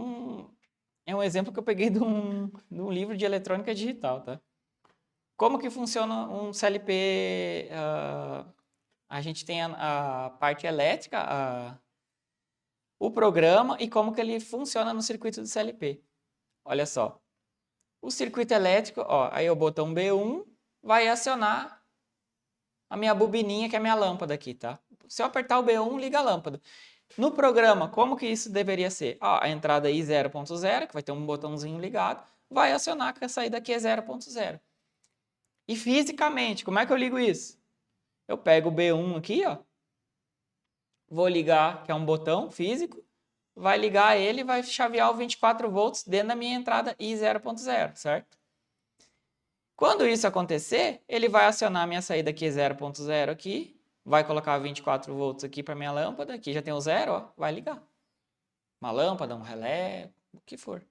um exemplo que eu peguei de um livro de eletrônica digital, tá? Como que funciona um CLP? A gente tem a parte elétrica, o programa e como que ele funciona no circuito do CLP. Olha só. O circuito elétrico, ó, aí o botão B1 vai acionar a minha bobininha, que é a minha lâmpada aqui, tá? Se eu apertar o B1, liga a lâmpada. No programa, como que isso deveria ser? Ó, a entrada aí 0.0, que vai ter um botãozinho ligado, vai acionar que a saída aqui é 0.0. E fisicamente, como é que eu ligo isso? Eu pego o B1 aqui, ó, vou ligar, que é um botão físico, vai ligar ele e vai chavear o 24 volts dentro da minha entrada I 0.0, certo? Quando isso acontecer, ele vai acionar a minha saída aqui 0.0 aqui, vai colocar 24 volts aqui para minha lâmpada, aqui já tem o 0, ó, vai ligar. Uma lâmpada, um relé, o que for.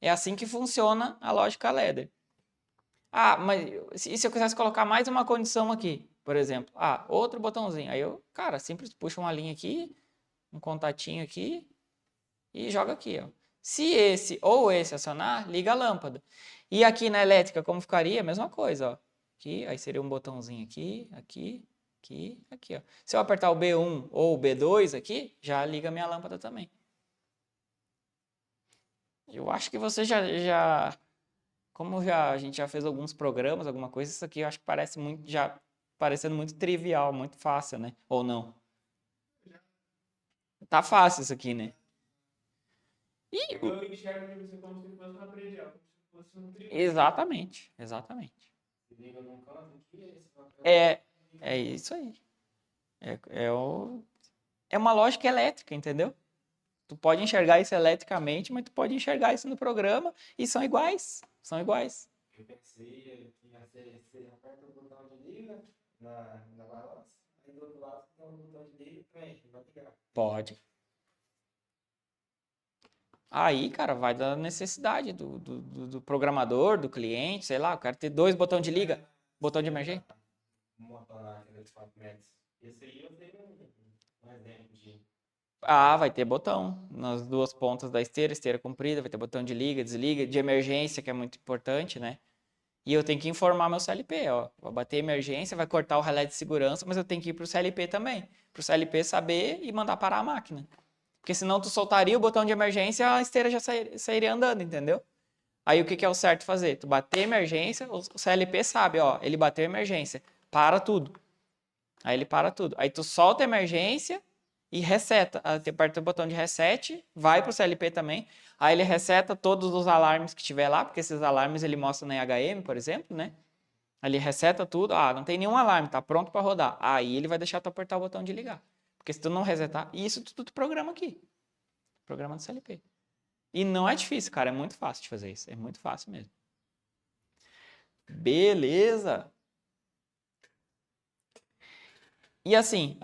É assim que funciona a lógica ladder. Ah, mas e se eu quisesse colocar mais uma condição aqui, por exemplo? Ah, outro botãozinho. Aí eu, cara, simples puxo uma linha aqui, um contatinho aqui e joga aqui, ó. Se esse ou esse acionar, liga a lâmpada. E aqui na elétrica, como ficaria? A mesma coisa, ó. Aqui, aí seria um botãozinho aqui, aqui, aqui, aqui, ó. Se eu apertar o B1 ou o B2 aqui, já liga a minha lâmpada também. Eu acho que você como a gente já fez alguns programas, alguma coisa, isso aqui eu acho que parece muito, já parecendo muito trivial, muito fácil, né? Ou não? Tá fácil isso aqui, né? E, Eu enxergo que você como se fosse uma predial, como se fosse um trio. exatamente, exatamente. Você liga num canto aqui, aí você vai pra lá, É, liga é no outro. isso aí. É uma lógica elétrica, entendeu? Tu pode enxergar isso eletricamente, mas tu pode enxergar isso no programa e são iguais. São iguais. Eu pensei que você aperta o botão de liga na balança, aí do outro lado você tem um botão de liga também, vai ligar. Pode. Aí, cara, vai da necessidade do programador, do cliente, sei lá, eu quero ter 2 botões de liga, botão de emergência. Uma máquina de 4 metros. Esse aí eu dei um exemplo de. Ah, vai ter botão nas 2 pontas da esteira comprida, vai ter botão de liga, desliga, de emergência, que é muito importante, né? E eu tenho que informar meu CLP, ó, vou bater emergência, vai cortar o relé de segurança, mas eu tenho que ir pro CLP também, pro CLP saber e mandar parar a máquina. Porque senão tu soltaria o botão de emergência, a esteira já sairia andando, entendeu? Aí o que é o certo fazer? Tu bater emergência, o CLP sabe, ó, ele bateu emergência, para tudo. Aí ele para tudo. Aí tu solta a emergência e reseta. Aí tu aperta o botão de reset, vai pro CLP também. Aí ele reseta todos os alarmes que tiver lá, porque esses alarmes ele mostra na IHM, por exemplo, né? Aí ele reseta tudo. Ah, não tem nenhum alarme, tá pronto para rodar. Aí ele vai deixar tu apertar o botão de ligar. Porque se tu não resetar, isso tu programa aqui. Programa do CLP. E não é difícil, cara. É muito fácil de fazer isso. É muito fácil mesmo. Beleza. E assim,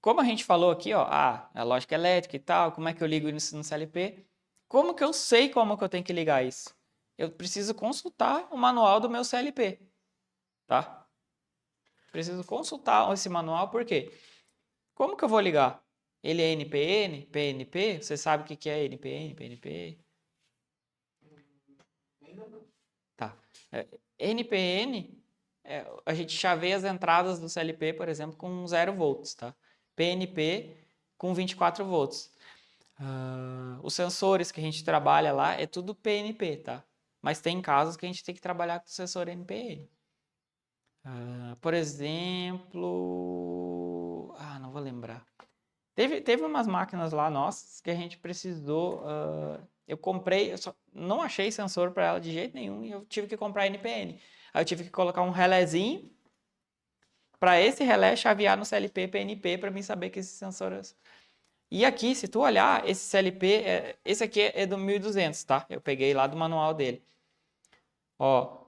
como a gente falou aqui, ó, a lógica elétrica e tal, como é que eu ligo isso no CLP? Como que eu sei como que eu tenho que ligar isso? Eu preciso consultar o manual do meu CLP, tá? Preciso consultar esse manual, por quê? Como que eu vou ligar? Ele é NPN, PNP? Você sabe o que é NPN, PNP? Ainda não. Tá. NPN, a gente chaveia as entradas do CLP, por exemplo, com 0 volts, tá? PNP com 24 volts. Os sensores que a gente trabalha lá é tudo PNP, tá? Mas tem casos que a gente tem que trabalhar com sensor NPN. Por exemplo, não vou lembrar. Teve umas máquinas lá nossas que a gente precisou. Eu comprei, eu só não achei sensor para ela de jeito nenhum e eu tive que comprar NPN. Aí eu tive que colocar um relézinho para esse relé chavear no CLP PNP para mim saber que esse sensor é. E aqui, se tu olhar, esse CLP, esse aqui é do 1200, tá? Eu peguei lá do manual dele. Ó,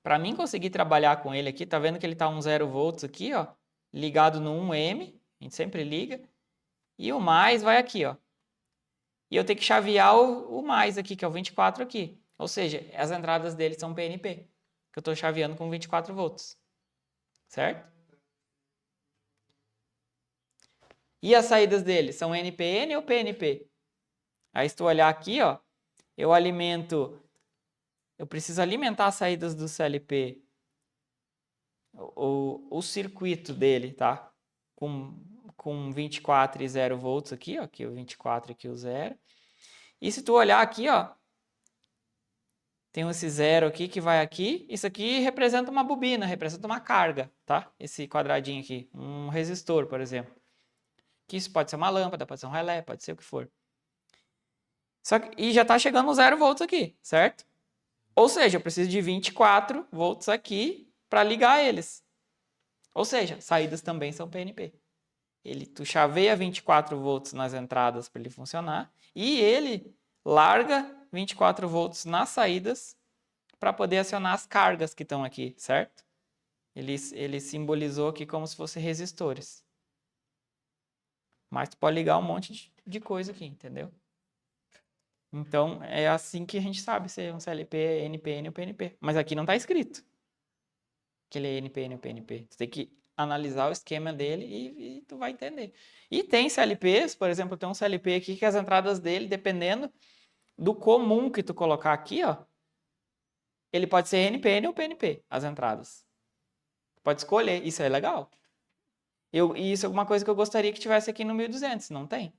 para mim conseguir trabalhar com ele aqui, tá vendo que ele tá um 0 volts aqui, ó, ligado no 1M, a gente sempre liga, e o mais vai aqui, ó. E eu tenho que chavear o mais aqui, que é o 24 aqui. Ou seja, as entradas dele são PNP, que eu tô chaveando com 24 volts. Certo? E as saídas dele são NPN ou PNP? Aí se tu olhar aqui, ó, eu preciso alimentar as saídas do CLP, o circuito dele, tá? Com 24 e 0 volts aqui, ó, aqui o 24 e aqui o 0. E se tu olhar aqui, ó, tem esse 0 aqui que vai aqui. Isso aqui representa uma bobina, representa uma carga, tá? Esse quadradinho aqui, um resistor, por exemplo. Que isso pode ser uma lâmpada, pode ser um relé, pode ser o que for. E já está chegando no 0 volts aqui, certo? Ou seja, eu preciso de 24 volts aqui para ligar eles. Ou seja, saídas também são PNP. Tu chaveia 24 volts nas entradas para ele funcionar e ele larga 24 volts nas saídas para poder acionar as cargas que estão aqui, certo? Ele simbolizou aqui como se fossem resistores. Mas tu pode ligar um monte de coisa aqui, entendeu? Então, é assim que a gente sabe se é um CLP, NPN ou PNP. Mas aqui não está escrito que ele é NPN ou PNP. Tu tem que analisar o esquema dele e tu vai entender. E tem CLPs, por exemplo, tem um CLP aqui que as entradas dele, dependendo do comum que tu colocar aqui, ó, ele pode ser NPN ou PNP, as entradas. Pode escolher, isso é legal. E isso é uma coisa que eu gostaria que tivesse aqui no 1200, não tem.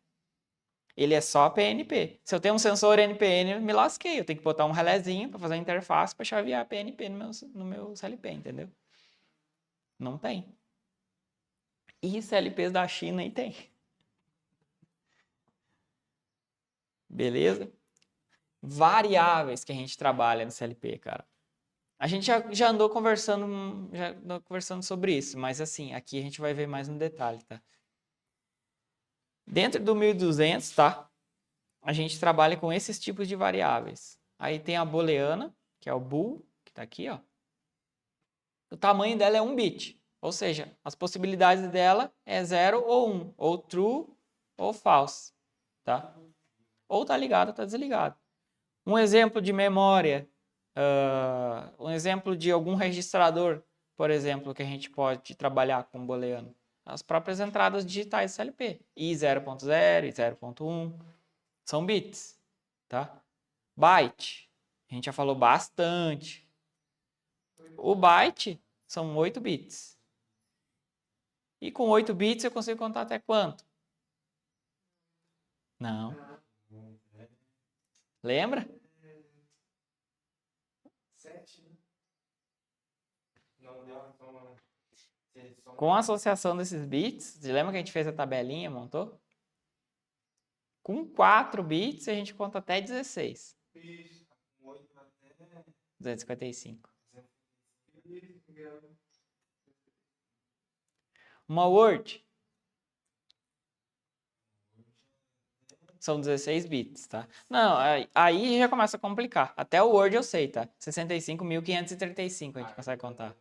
Ele é só PNP. Se eu tenho um sensor NPN, eu me lasquei. Eu tenho que botar um relézinho para fazer a interface para chavear PNP no meu CLP, entendeu? Não tem. E CLPs da China aí tem. Beleza? Variáveis que a gente trabalha no CLP, cara. A gente já andou conversando sobre isso, mas assim, aqui a gente vai ver mais no detalhe, tá? Dentro do 1200, tá? A gente trabalha com esses tipos de variáveis. Aí tem a booleana, que é o bool, que tá aqui, ó. O tamanho dela é 1 bit, ou seja, as possibilidades dela é 0 ou 1, ou true ou false, tá? Ou tá ligado ou tá desligado. Um exemplo de memória, um exemplo de algum registrador, por exemplo, que a gente pode trabalhar com booleano. As próprias entradas digitais do CLP, I0.0, I0.1, são bits, tá? Byte, a gente já falou bastante. O byte são 8 bits. E com 8 bits eu consigo contar até quanto? Não. Lembra? 7, né? Não deu a soma. Com a associação desses bits, você lembra que a gente fez a tabelinha, montou? Com 4 bits a gente conta até 16. Isso, com 8 até 255. 255. Uma word são 16 bits, tá? Não, aí já começa a complicar. Até o Word eu sei, tá? 65.535 a gente consegue contar.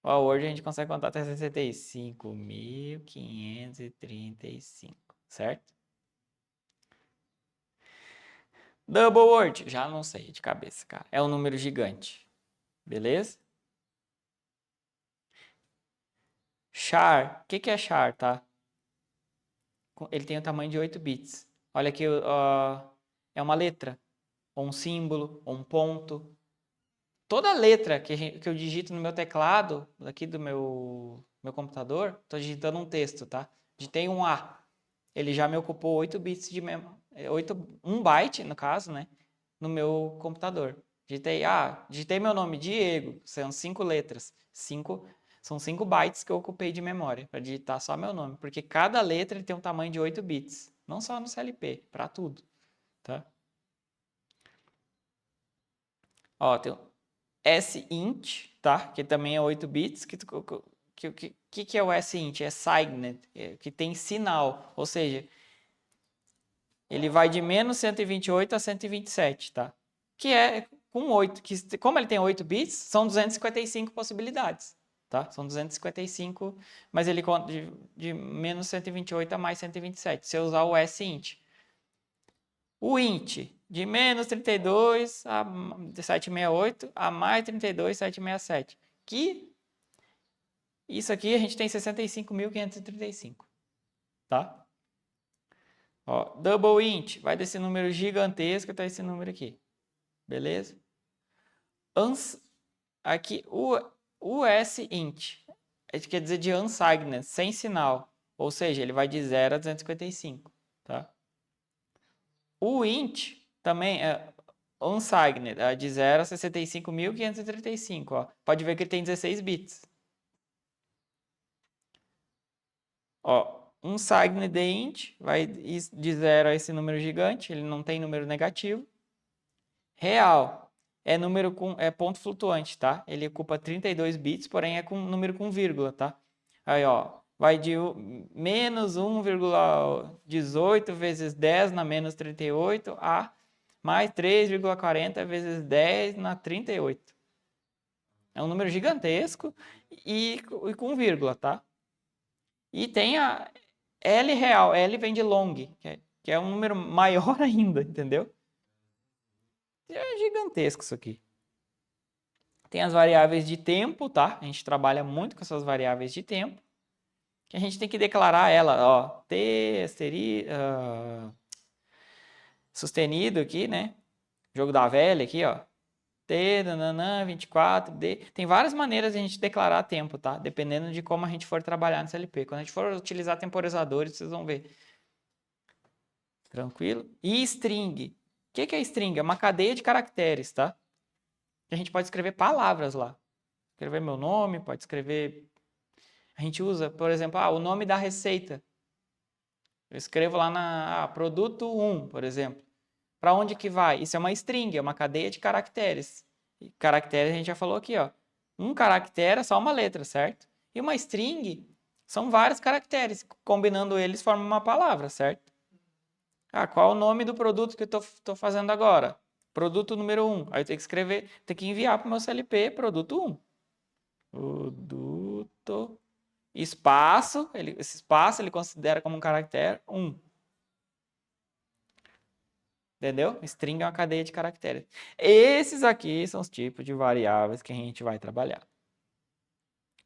O Word a gente consegue contar até 65.535, certo? Double Word, já não sei de cabeça, cara. É um número gigante. Beleza? Char, o que é char, tá? Ele tem o tamanho de 8 bits. Olha aqui, é uma letra, ou um símbolo, ou um ponto. Toda letra que eu digito no meu teclado, aqui do meu computador, estou digitando um texto, tá? Digitei um A. Ele já me ocupou 8 bits de memória. 1 byte, no caso, né? No meu computador. Digitei meu nome, Diego. São 5 letras. São 5 bytes que eu ocupei de memória para digitar só meu nome. Porque cada letra ele tem um tamanho de 8 bits. Não só no CLP, para tudo. Tá? Ó, tem o sint, tá? Que também é 8 bits. Que é o sint? É signed, que tem sinal. Ou seja, ele vai de menos 128 a 127, tá? Que é com 8. Como ele tem 8 bits, são 255 possibilidades, tá? São 255, mas ele conta de menos 128 a mais 127, se eu usar o sint. O int, de menos 32 a 768 a mais 32, 767. Que isso aqui a gente tem 65.535, tá? Ó, double int, vai desse número gigantesco até esse número aqui. Beleza? Aqui, o sint, quer dizer de unsigned, sem sinal. Ou seja, ele vai de 0 a 255, tá? O int também é unsigned, é de 0 a 65.535, ó. Pode ver que ele tem 16 bits. Ó, unsigned int vai de 0 a esse número gigante, ele não tem número negativo. Real é ponto flutuante, tá? Ele ocupa 32 bits, porém é com número com vírgula, tá? Aí, ó, vai de menos 1,18 vezes 10 na menos 38 a mais 3,40 vezes 10 na 38. É um número gigantesco e com vírgula, tá? E tem a L real, L vem de long, que é um número maior ainda, entendeu? É gigantesco isso aqui. Tem as variáveis de tempo, tá? A gente trabalha muito com essas variáveis de tempo. Que a gente tem que declarar ela, ó, sustenido aqui, né? Jogo da velha aqui, ó. T, nananã, 24, D. Tem várias maneiras de a gente declarar tempo, tá? Dependendo de como a gente for trabalhar no CLP. Quando a gente for utilizar temporizadores, vocês vão ver. Tranquilo? E string. O que é string? É uma cadeia de caracteres, tá? A gente pode escrever palavras lá. Escrever meu nome, pode escrever... A gente usa, por exemplo, o nome da receita. Eu escrevo lá na produto 1, por exemplo. Para onde que vai? Isso é uma string, é uma cadeia de caracteres. E caracteres a gente já falou aqui, ó. Um caractere é só uma letra, certo? E uma string são vários caracteres. Combinando eles formam uma palavra, certo? Qual é o nome do produto que eu tô fazendo agora? Produto número 1. Aí eu tenho que escrever, tenho que enviar para o meu CLP produto 1. Produto, espaço, esse espaço ele considera como um caractere 1. Entendeu? String é uma cadeia de caracteres. Esses aqui são os tipos de variáveis que a gente vai trabalhar.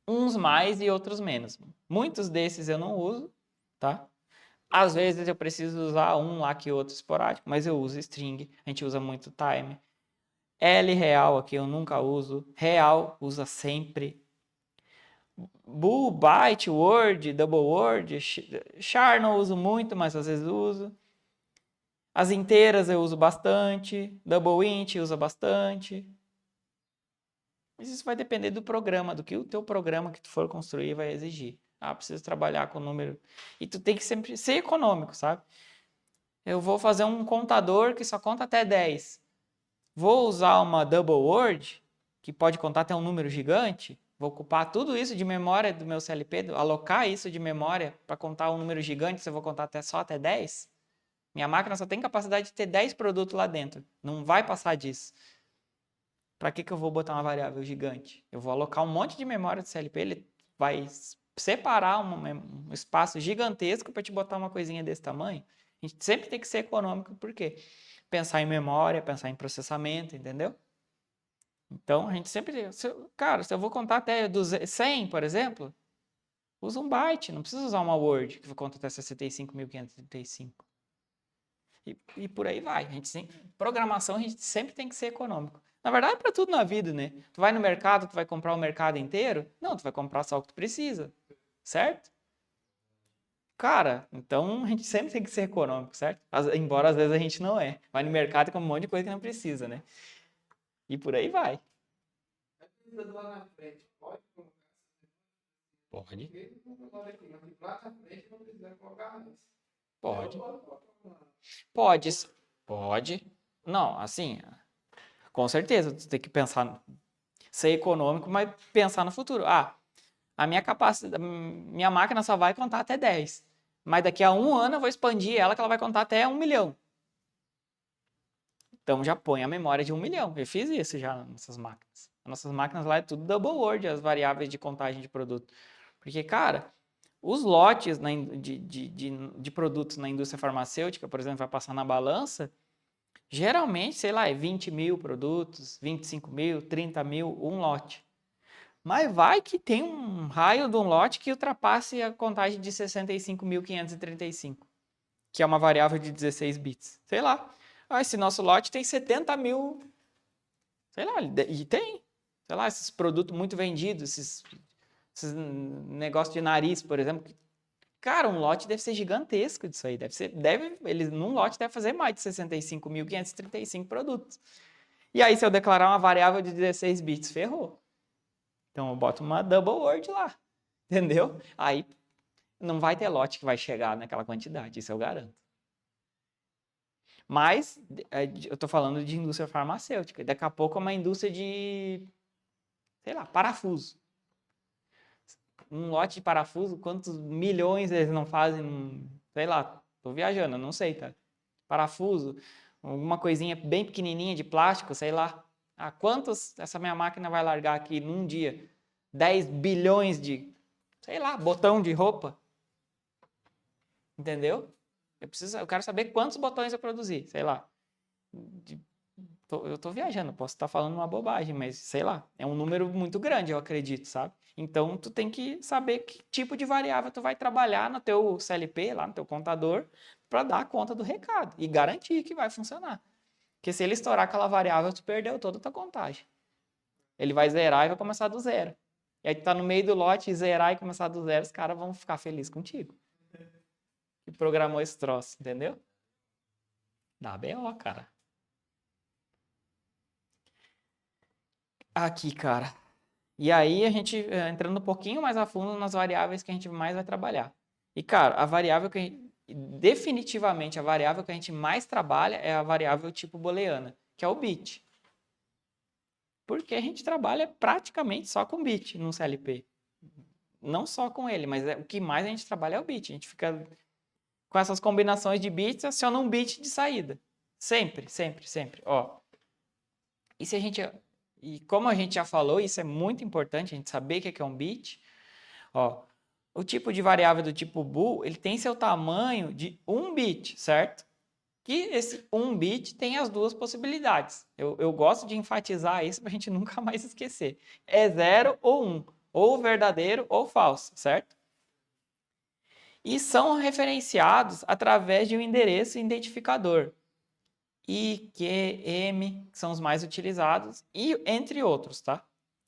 Uns mais e outros menos. Muitos desses eu não uso, tá? Às vezes eu preciso usar um lá que outro esporádico, mas eu uso string. A gente usa muito time. L real aqui eu nunca uso. Real usa sempre. Bool, byte, word, double word. Char não uso muito, mas às vezes uso. As inteiras eu uso bastante. Double int usa bastante. Mas isso vai depender do programa, do que o teu programa que tu for construir vai exigir. Preciso trabalhar com número. E tu tem que sempre ser econômico, sabe? Eu vou fazer um contador que só conta até 10. Vou usar uma double word, que pode contar até um número gigante. Vou ocupar tudo isso de memória do meu CLP, alocar isso de memória para contar um número gigante, se eu vou contar só até 10. Minha máquina só tem capacidade de ter 10 produtos lá dentro. Não vai passar disso. Para que eu vou botar uma variável gigante? Eu vou alocar um monte de memória do CLP, ele vai separar um espaço gigantesco para te botar uma coisinha desse tamanho. A gente sempre tem que ser econômico, por quê? Pensar em memória, pensar em processamento, entendeu? Então, a gente sempre... se eu vou contar até 100, por exemplo, usa um byte, não precisa usar uma word, que conta até 65.535. E por aí vai. Programação, a gente sempre tem que ser econômico. Na verdade, é para tudo na vida, né? Tu vai no mercado, tu vai comprar o mercado inteiro? Não, tu vai comprar só o que tu precisa, certo? Cara, então a gente sempre tem que ser econômico, certo? Embora às vezes a gente não é. Vai no mercado e compra um monte de coisa que não precisa, né? E por aí vai. Lá na frente, pode colocar. Pode. Lá na frente não precisa colocar mais. Pode. Pode. Pode. Não, assim, com certeza, tu tem que pensar, ser econômico, mas pensar no futuro. A minha capacidade, minha máquina só vai contar até 10. Mas daqui a um ano eu vou expandir ela, que ela vai contar até 1 milhão. Então já põe a memória de 1 milhão. Eu fiz isso já nessas máquinas. As nossas máquinas lá é tudo double word, as variáveis de contagem de produto. Porque, cara, os lotes de produtos na indústria farmacêutica, por exemplo, vai passar na balança, geralmente, sei lá, é 20 mil produtos, 25 mil, 30 mil, um lote. Mas vai que tem um raio de um lote que ultrapasse a contagem de 65.535, que é uma variável de 16 bits. Sei lá. Esse nosso lote tem 70 mil, sei lá, e tem. Sei lá, esses produtos muito vendidos, esses negócios de nariz, por exemplo. Cara, um lote deve ser gigantesco disso aí. Num lote deve fazer mais de 65.535 produtos. E aí, se eu declarar uma variável de 16 bits, ferrou. Então eu boto uma double word lá, entendeu? Aí não vai ter lote que vai chegar naquela quantidade, isso eu garanto. Mas eu estou falando de indústria farmacêutica. Daqui a pouco é uma indústria de, sei lá, parafuso. Um lote de parafuso, quantos milhões eles não fazem? Sei lá, tô viajando, não sei, tá? Parafuso, alguma coisinha bem pequenininha de plástico, sei lá. Quantos essa minha máquina vai largar aqui num dia? 10 bilhões de, sei lá, botão de roupa. Entendeu? Eu quero saber quantos botões eu produzi, sei lá. Eu tô viajando, posso estar falando uma bobagem, mas sei lá, é um número muito grande, eu acredito, sabe? Então tu tem que saber que tipo de variável tu vai trabalhar no teu CLP, lá no teu contador, para dar conta do recado e garantir que vai funcionar. Porque se ele estourar aquela variável, tu perdeu toda a tua contagem. Ele vai zerar e vai começar do zero. E aí tu tá no meio do lote, zerar e começar do zero, os caras vão ficar felizes contigo. Que programou esse troço, entendeu? Dá BO, cara. Aqui, cara. E aí a gente entrando um pouquinho mais a fundo nas variáveis que a gente mais vai trabalhar. E, cara, definitivamente a variável que a gente mais trabalha é a variável tipo booleana, que é o bit. Porque a gente trabalha praticamente só com bit no CLP. Não só com ele, mas o que mais a gente trabalha é o bit. A gente fica com essas combinações de bits, aciona um bit de saída. Sempre, sempre, sempre. Ó. E se a gente. E como a gente já falou, isso é muito importante, a gente saber o que é um bit. Ó, o tipo de variável do tipo bool, ele tem seu tamanho de 1 bit, certo? Que esse 1 bit tem as duas possibilidades. Eu gosto de enfatizar isso para a gente nunca mais esquecer. É 0 ou 1, ou verdadeiro ou falso, certo? E são referenciados através de um endereço identificador. I, Q, M, que são os mais utilizados, e entre outros, tá?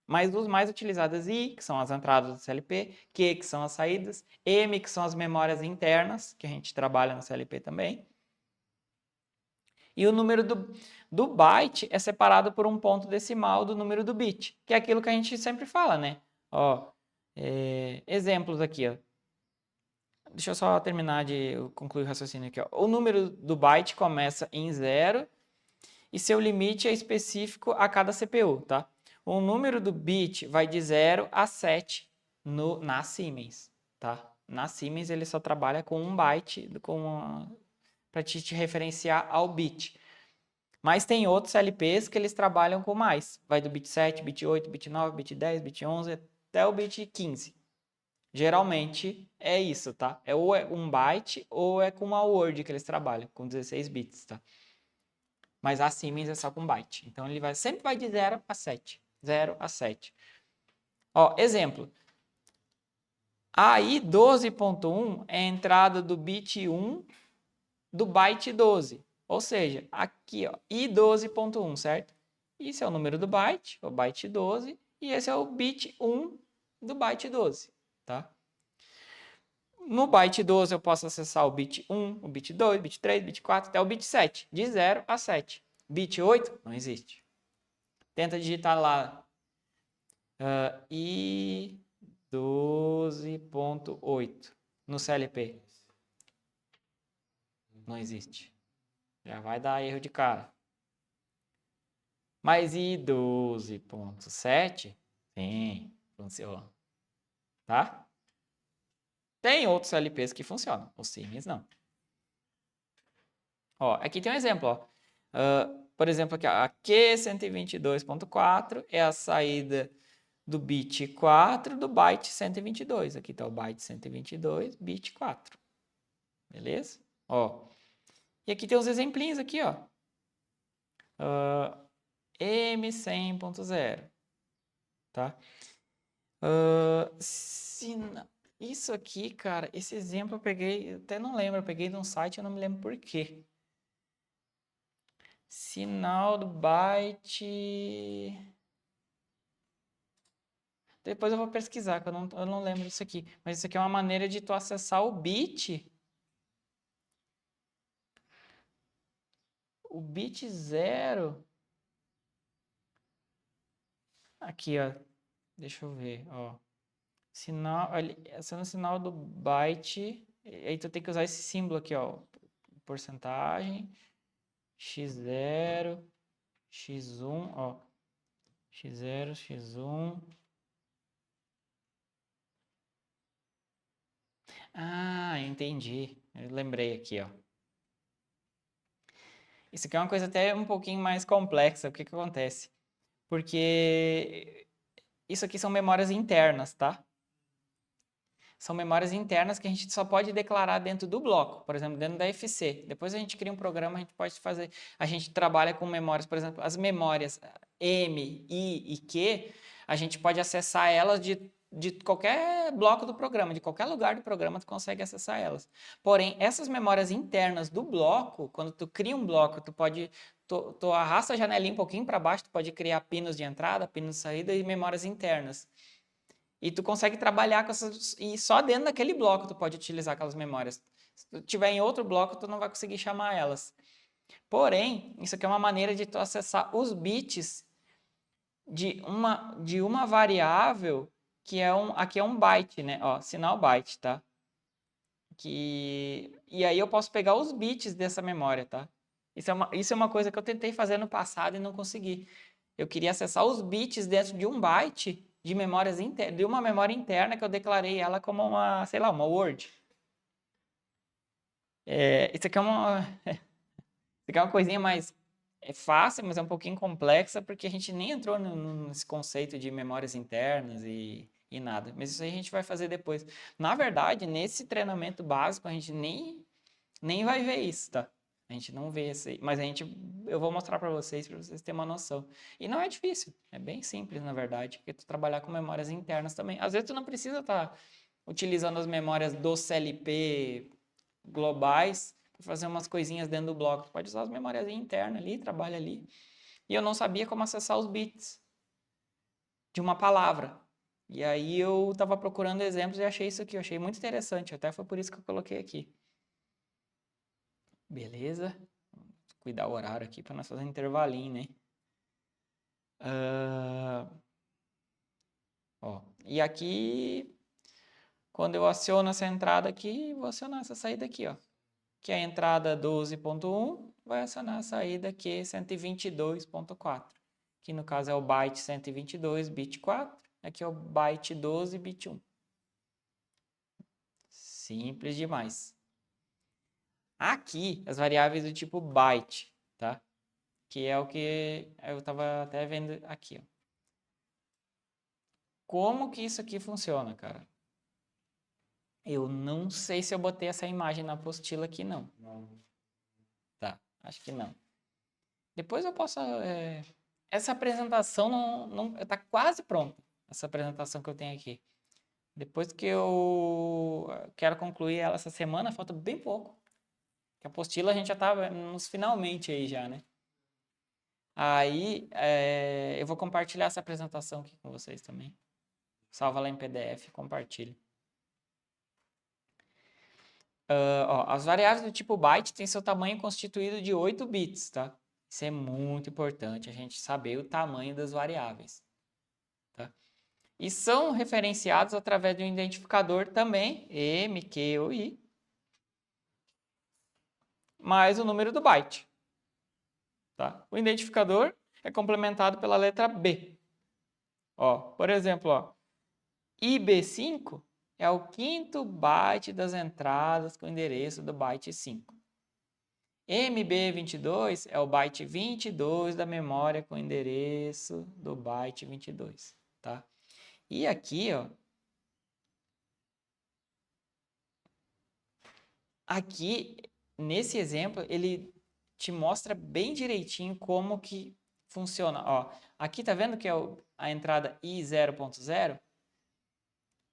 Mas os mais utilizados I, que são as entradas do CLP, Q, que são as saídas, M, que são as memórias internas, que a gente trabalha no CLP também. E o número do byte é separado por um ponto decimal do número do bit, que é aquilo que a gente sempre fala, né? Ó, exemplos aqui, ó. Deixa eu só terminar de concluir o raciocínio aqui, ó. O número do byte começa em 0 e seu limite é específico a cada CPU, tá? O número do bit vai de 0 a 7 na Siemens, tá? Na Siemens ele só trabalha com 1 byte para te referenciar ao bit. Mas tem outros LPs que eles trabalham com mais. Vai do bit 7, bit 8, bit 9, bit 10, bit 11 até o bit 15. Geralmente é isso, tá? Ou é 1 byte ou é com uma word que eles trabalham, com 16 bits, tá? Mas a Siemens é só com byte. Então ele sempre vai de 0 a 7. 0 a 7. Ó, exemplo. A I12.1 é a entrada do bit 1 do byte 12. Ou seja, aqui, ó, I12.1, certo? Isso é o número do byte, o byte 12, e esse é o bit 1 do byte 12, tá? No byte 12 eu posso acessar o bit 1, o bit 2, o bit 3, o bit 4, até o bit 7, de 0 a 7. Bit 8 não existe. Tenta digitar lá I12.8 no CLP. Não existe. Já vai dar erro de cara. Mas I12.7, sim, funciona. Tá? Tem outros LPs que funcionam, os Siemens não. Ó, aqui tem um exemplo, ó. Por exemplo, aqui, a Q122.4 é a saída do bit 4 do byte 122. Aqui está o byte 122, bit 4. Beleza? Ó. E aqui tem os exemplinhos aqui, ó. M100.0. Tá? Isso aqui, cara, esse exemplo eu peguei, até não lembro, eu peguei de um site, eu não me lembro por quê. Sinal do byte. Depois eu vou pesquisar, que eu não lembro disso aqui. Mas isso aqui é uma maneira de tu acessar o bit. O bit 0. Aqui, ó. Deixa eu ver, ó. Sinal, esse é o sinal do byte. Aí tu tem que usar esse símbolo aqui, ó. Porcentagem. X0. X1, ó. X0, X1. Ah, entendi. Eu lembrei aqui, ó. Isso aqui é uma coisa até um pouquinho mais complexa. O que que acontece? Porque isso aqui são memórias internas, tá? São memórias internas que a gente só pode declarar dentro do bloco, por exemplo, dentro da FC. Depois a gente cria um programa, a gente pode fazer, a gente trabalha com memórias, por exemplo, as memórias M, I e Q, a gente pode acessar elas de qualquer bloco do programa, de qualquer lugar do programa tu consegue acessar elas. Porém, essas memórias internas do bloco, quando tu cria um bloco, tu arrasta a janelinha um pouquinho para baixo, tu pode criar pinos de entrada, pinos de saída e memórias internas. E tu consegue trabalhar com essas. E só dentro daquele bloco tu pode utilizar aquelas memórias. Se tu tiver em outro bloco, tu não vai conseguir chamar elas. Porém, isso aqui é uma maneira de tu acessar os bits de uma variável que aqui é um byte, né? Ó, sinal byte, tá? E aí eu posso pegar os bits dessa memória, tá? Isso é uma coisa que eu tentei fazer no passado e não consegui. Eu queria acessar os bits dentro de um byte de uma memória interna que eu declarei ela como uma, sei lá, uma Word. Isso aqui é uma coisinha mais fácil, mas é um pouquinho complexa, porque a gente nem entrou nesse conceito de memórias internas e nada. Mas isso aí a gente vai fazer depois. Na verdade, nesse treinamento básico, a gente nem vai ver isso, tá? A gente não vê isso aí. Mas eu vou mostrar para vocês terem uma noção. E não é difícil, é bem simples, na verdade, porque tu trabalhar com memórias internas também. Às vezes tu não precisa estar utilizando as memórias do CLP globais para fazer umas coisinhas dentro do bloco. Tu pode usar as memórias internas ali, trabalha ali. E eu não sabia como acessar os bits de uma palavra. E aí eu estava procurando exemplos e achei isso aqui, eu achei muito interessante, até foi por isso que eu coloquei aqui. Beleza? Cuidar o horário aqui para nós fazer um intervalinho, né? Ó, e aqui, quando eu aciono essa entrada aqui, vou acionar essa saída aqui, ó. Que é a entrada 12.1 vai acionar a saída Q 122.4, que no caso é o byte 122, bit 4, aqui é o byte 12, bit 1. Simples demais. Aqui, as variáveis do tipo byte, tá? Que é o que eu estava até vendo aqui, ó. Como que isso aqui funciona, cara? Eu não sei se eu botei essa imagem na apostila aqui, não. Não. Tá, acho que não. Depois eu posso... Essa apresentação tá quase pronta, essa apresentação que eu tenho aqui. Depois que eu quero concluir ela essa semana, falta bem pouco. Que a apostila a gente já tá nos finalmente aí já, né? Aí eu vou compartilhar essa apresentação aqui com vocês também. Salva lá em PDF e compartilha. Ó, as variáveis do tipo byte têm seu tamanho constituído de 8 bits, tá? Isso é muito importante, a gente saber o tamanho das variáveis. Tá? E são referenciados através de um identificador também, M, Q ou I, mais o número do byte. Tá? O identificador é complementado pela letra B. Ó, por exemplo, ó, IB5 é o quinto byte das entradas com o endereço do byte 5. MB22 é o byte 22 da memória com o endereço do byte 22, tá? E aqui, ó, aqui nesse exemplo ele te mostra bem direitinho como que funciona, ó. Aqui tá vendo que é a entrada I0.0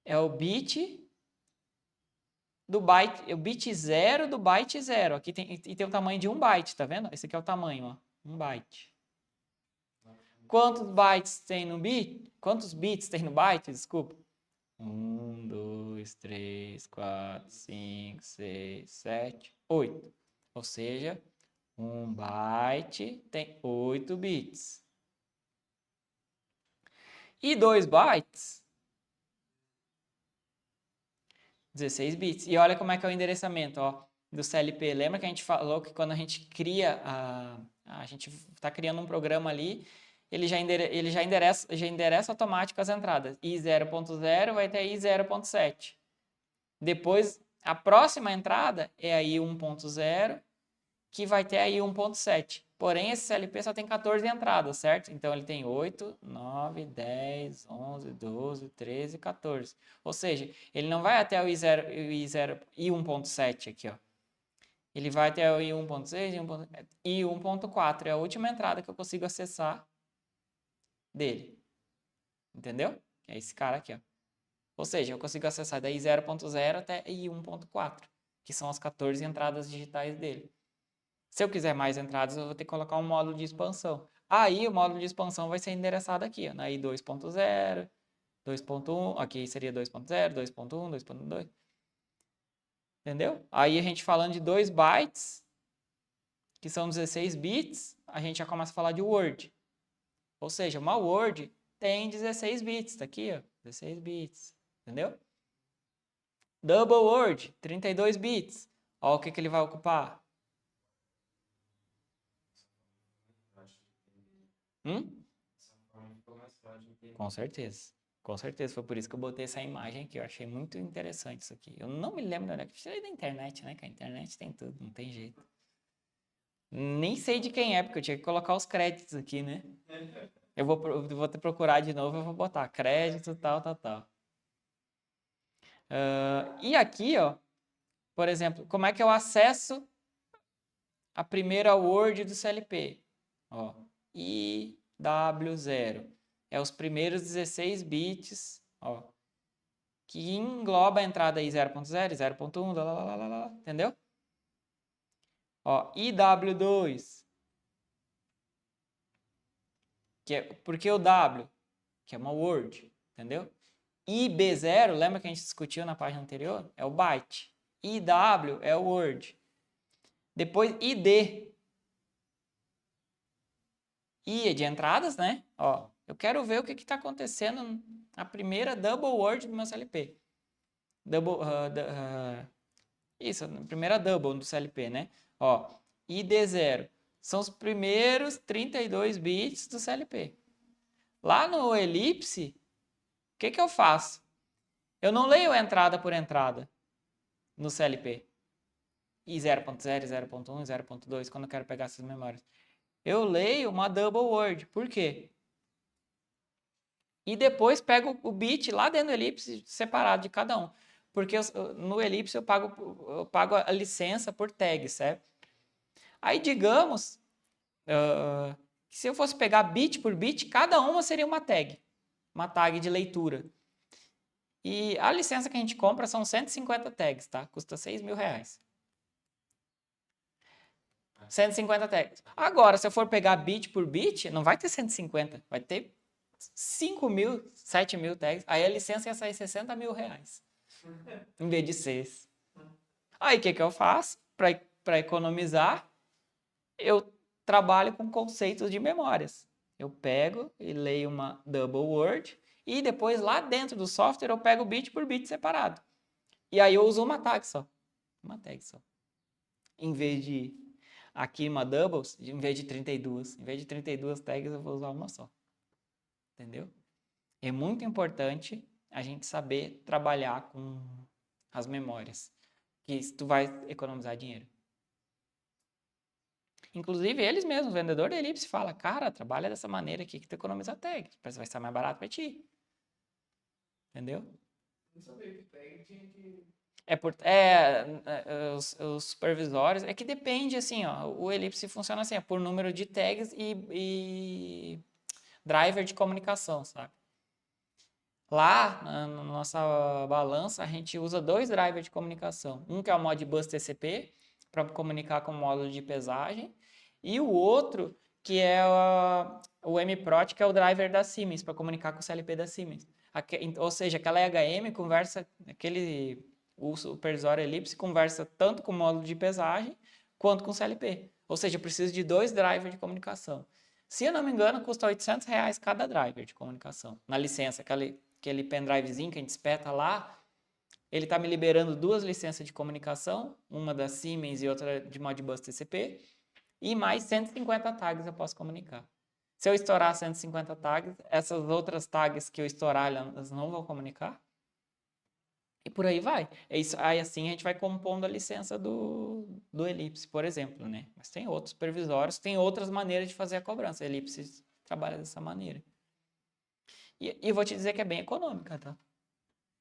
é o bit do byte, é o bit 0 do byte 0. Aqui tem o tamanho de 1 byte, tá vendo? Esse aqui é o tamanho, ó, 1 byte. Quantos bytes tem no bit? Quantos bits tem no byte? Desculpa. 1, 2, 3, 4, 5, 6, 7, 8. Ou seja, 1 byte tem 8 bits. E 2 bytes, 16 bits. E olha como é que é o endereçamento, ó, do CLP. Lembra que a gente falou que quando a gente cria, a gente está criando um programa ali, ele já endereça automático as entradas. I0.0 vai até I0.7. Depois, a próxima entrada é a I1.0, que vai ter a I1.7. Porém, esse CLP só tem 14 entradas, certo? Então, ele tem 8, 9, 10, 11, 12, 13, 14. Ou seja, ele não vai até o I1.7 aqui, ó. Ele vai até o I1.6, I1.4 é a última entrada que eu consigo acessar dele. Entendeu? É esse cara aqui, ó. Ou seja, eu consigo acessar da I0.0 até I1.4, que são as 14 entradas digitais dele. Se eu quiser mais entradas, eu vou ter que colocar um módulo de expansão. Aí o módulo de expansão vai ser endereçado aqui, ó, na I2.0, 2.1, aqui seria 2.0, 2.1, 2.2. Entendeu? Aí a gente falando de 2 bytes, que são 16 bits, a gente já começa a falar de Word. Ou seja, uma Word tem 16 bits, tá aqui, ó, 16 bits, entendeu? Double Word, 32 bits. Ó, o que ele vai ocupar? Com certeza. Com certeza. Foi por isso que eu botei essa imagem aqui. Eu achei muito interessante isso aqui. Eu não me lembro de onde é que eu tirei da internet, né? Que a internet tem tudo, não tem jeito. Nem sei de quem é, porque eu tinha que colocar os créditos aqui, né? Eu vou ter que procurar de novo, eu vou botar crédito, tal, tal, tal. E aqui, ó, por exemplo, como é que eu acesso a primeira word do CLP? Ó, IW0. É os primeiros 16 bits, ó, que engloba a entrada aí 0.0, 0.1, lá, lá, lá, lá, lá, entendeu? Ó, IW2, que é, porque o W, que é uma word, entendeu? IB0, lembra que a gente discutiu na página anterior? É o byte. IW é o word. Depois ID. I é de entradas, né? Ó, eu quero ver o que está acontecendo na primeira double word do meu CLP. Isso, a primeira double do CLP, né? Ó, ID0 são os primeiros 32 bits do CLP. Lá no elipse, o que eu faço? Eu não leio entrada por entrada no CLP. E 0.0, 0.1, 0.2, quando eu quero pegar essas memórias. Eu leio uma double word. Por quê? E depois pego o bit lá dentro do elipse separado de cada um. Porque no elipse eu pago a licença por tag, certo? Aí digamos que se eu fosse pegar bit por bit, cada uma seria uma tag de leitura. E a licença que a gente compra são 150 tags, tá? Custa R$6.000. 150 tags. Agora, se eu for pegar bit por bit, não vai ter 150, vai ter 5.000, 7.000 tags. Aí a licença ia sair R$60.000, em vez de 6. Aí o que eu faço? Para economizar, eu trabalho com conceitos de memórias. Eu pego e leio uma double word e depois lá dentro do software eu pego bit por bit separado. E aí eu uso uma tag só. Uma tag só. Em vez de aqui uma double, em vez de 32. Em vez de 32 tags eu vou usar uma só. Entendeu? É muito importante a gente saber trabalhar com as memórias. Que tu vai economizar dinheiro. Inclusive, eles mesmos, o vendedor da Ellipse fala, cara, trabalha dessa maneira aqui que tu economiza tag. Vai estar mais barato para ti. Entendeu? Não sabia que tag tinha que... Os supervisórios, é que depende, assim, ó, o Ellipse funciona assim, por número de tags e driver de comunicação, sabe? Lá, na nossa balança, a gente usa 2 drivers de comunicação. Um que é o Modbus TCP, para comunicar com o módulo de pesagem, e o outro que é o MPROT, que é o driver da Siemens, para comunicar com o CLP da Siemens. Ou seja, aquela EHM conversa, o supervisório Ellipse conversa tanto com o módulo de pesagem quanto com o CLP. Ou seja, eu preciso de 2 drivers de comunicação. Se eu não me engano, custa R$800 cada driver de comunicação. Na licença, aquele pendrivezinho que a gente espeta lá, ele está me liberando 2 licenças de comunicação, uma da Siemens e outra de Modbus TCP, e mais 150 tags eu posso comunicar. Se eu estourar 150 tags, essas outras tags que eu estourar, elas não vão comunicar. E por aí vai. Aí assim a gente vai compondo a licença do Ellipse, por exemplo, né? Mas tem outros supervisórios, tem outras maneiras de fazer a cobrança. A Ellipse trabalha dessa maneira. E vou te dizer que é bem econômica, tá?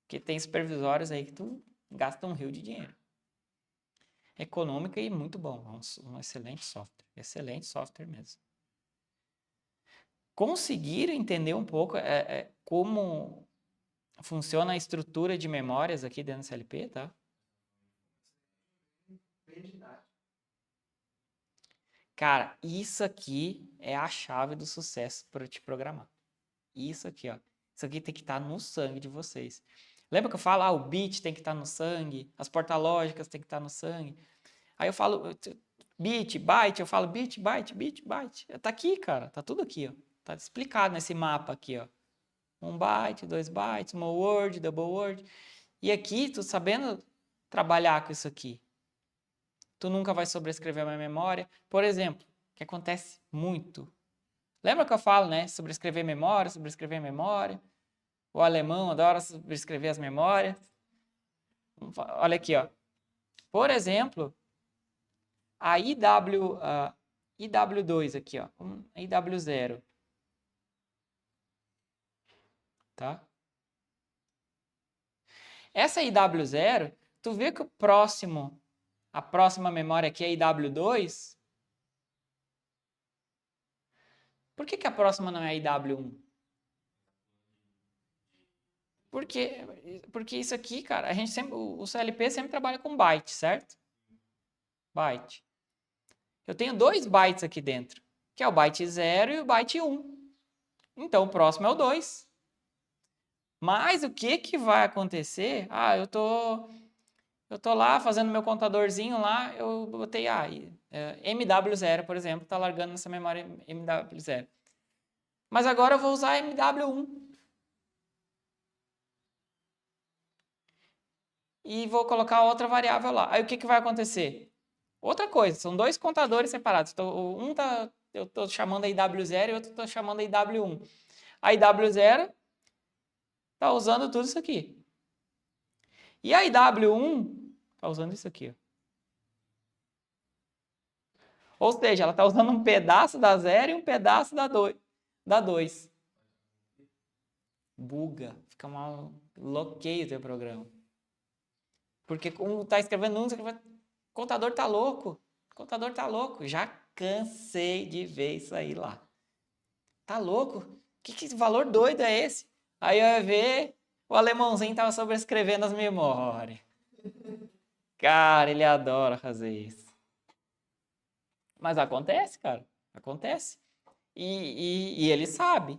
Porque tem supervisórios aí que tu gasta um rio de dinheiro. Econômica e muito bom. Um excelente software. Excelente software mesmo. Conseguir entender um pouco como funciona a estrutura de memórias aqui dentro do CLP, tá? Cara, isso aqui é a chave do sucesso para te programar. Isso aqui, ó. Isso aqui tem que estar no sangue de vocês. Lembra que eu falo, o bit tem que estar no sangue, as portalógicas tem que estar no sangue. Aí eu falo, Bit, byte, eu falo bit, byte, bit, byte. Tá aqui, cara. Tá tudo aqui, ó. Tá explicado nesse mapa aqui, ó. 1 byte, 2 bytes, small word, double word. E aqui, tu sabendo trabalhar com isso aqui, tu nunca vai sobrescrever a minha memória. Por exemplo, que acontece muito. Lembra que eu falo, né? Sobrescrever memória, sobrescrever memória. O alemão adora sobrescrever as memórias. Olha aqui, ó. Por exemplo, a IW2 aqui, ó. IW0. Tá? Essa IW0, tu vê que a próxima memória aqui é IW2. Por que a próxima não é IW1? Porque isso aqui, cara, o CLP sempre trabalha com byte, certo? Byte. Eu tenho 2 bytes aqui dentro, que é o byte 0 e o byte 1. Então, o próximo é o 2. Mas o que vai acontecer? Eu tô lá fazendo meu contadorzinho lá, eu botei MW0, por exemplo, tá largando nessa memória MW0. Mas agora eu vou usar MW1. E vou colocar outra variável lá. Aí o que vai acontecer? Outra coisa, são 2 contadores separados. Eu estou chamando a IW0 e outro estou chamando a IW1. A IW0 está usando tudo isso aqui. E a IW1 está usando isso aqui. Ou seja, ela está usando um pedaço da 0 e um pedaço da 2. Buga. Fica mal bloqueio o teu programa. Porque um está escrevendo um, o contador tá louco. O contador tá louco. Já cansei de ver isso aí lá. Tá louco? Que valor doido é esse? Aí eu ia ver, o alemãozinho tava sobrescrevendo as memórias. Cara, ele adora fazer isso. Mas acontece, cara. Acontece. E ele sabe.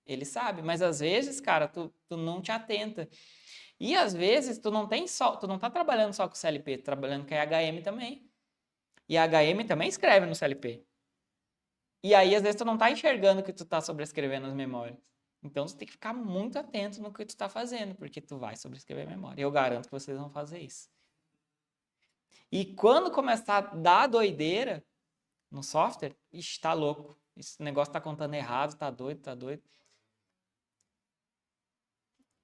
Ele sabe. Mas às vezes, cara, tu não te atenta. E às vezes tu não tá trabalhando só com CLP, tu tá trabalhando com a HM também. E a HM também escreve no CLP. E aí, às vezes, tu não tá enxergando que tu tá sobrescrevendo as memórias. Então, tu tem que ficar muito atento no que tu tá fazendo, porque tu vai sobrescrever a memória. Eu garanto que vocês vão fazer isso. E quando começar a dar doideira no software, ixi, tá louco. Esse negócio tá contando errado, tá doido, tá doido.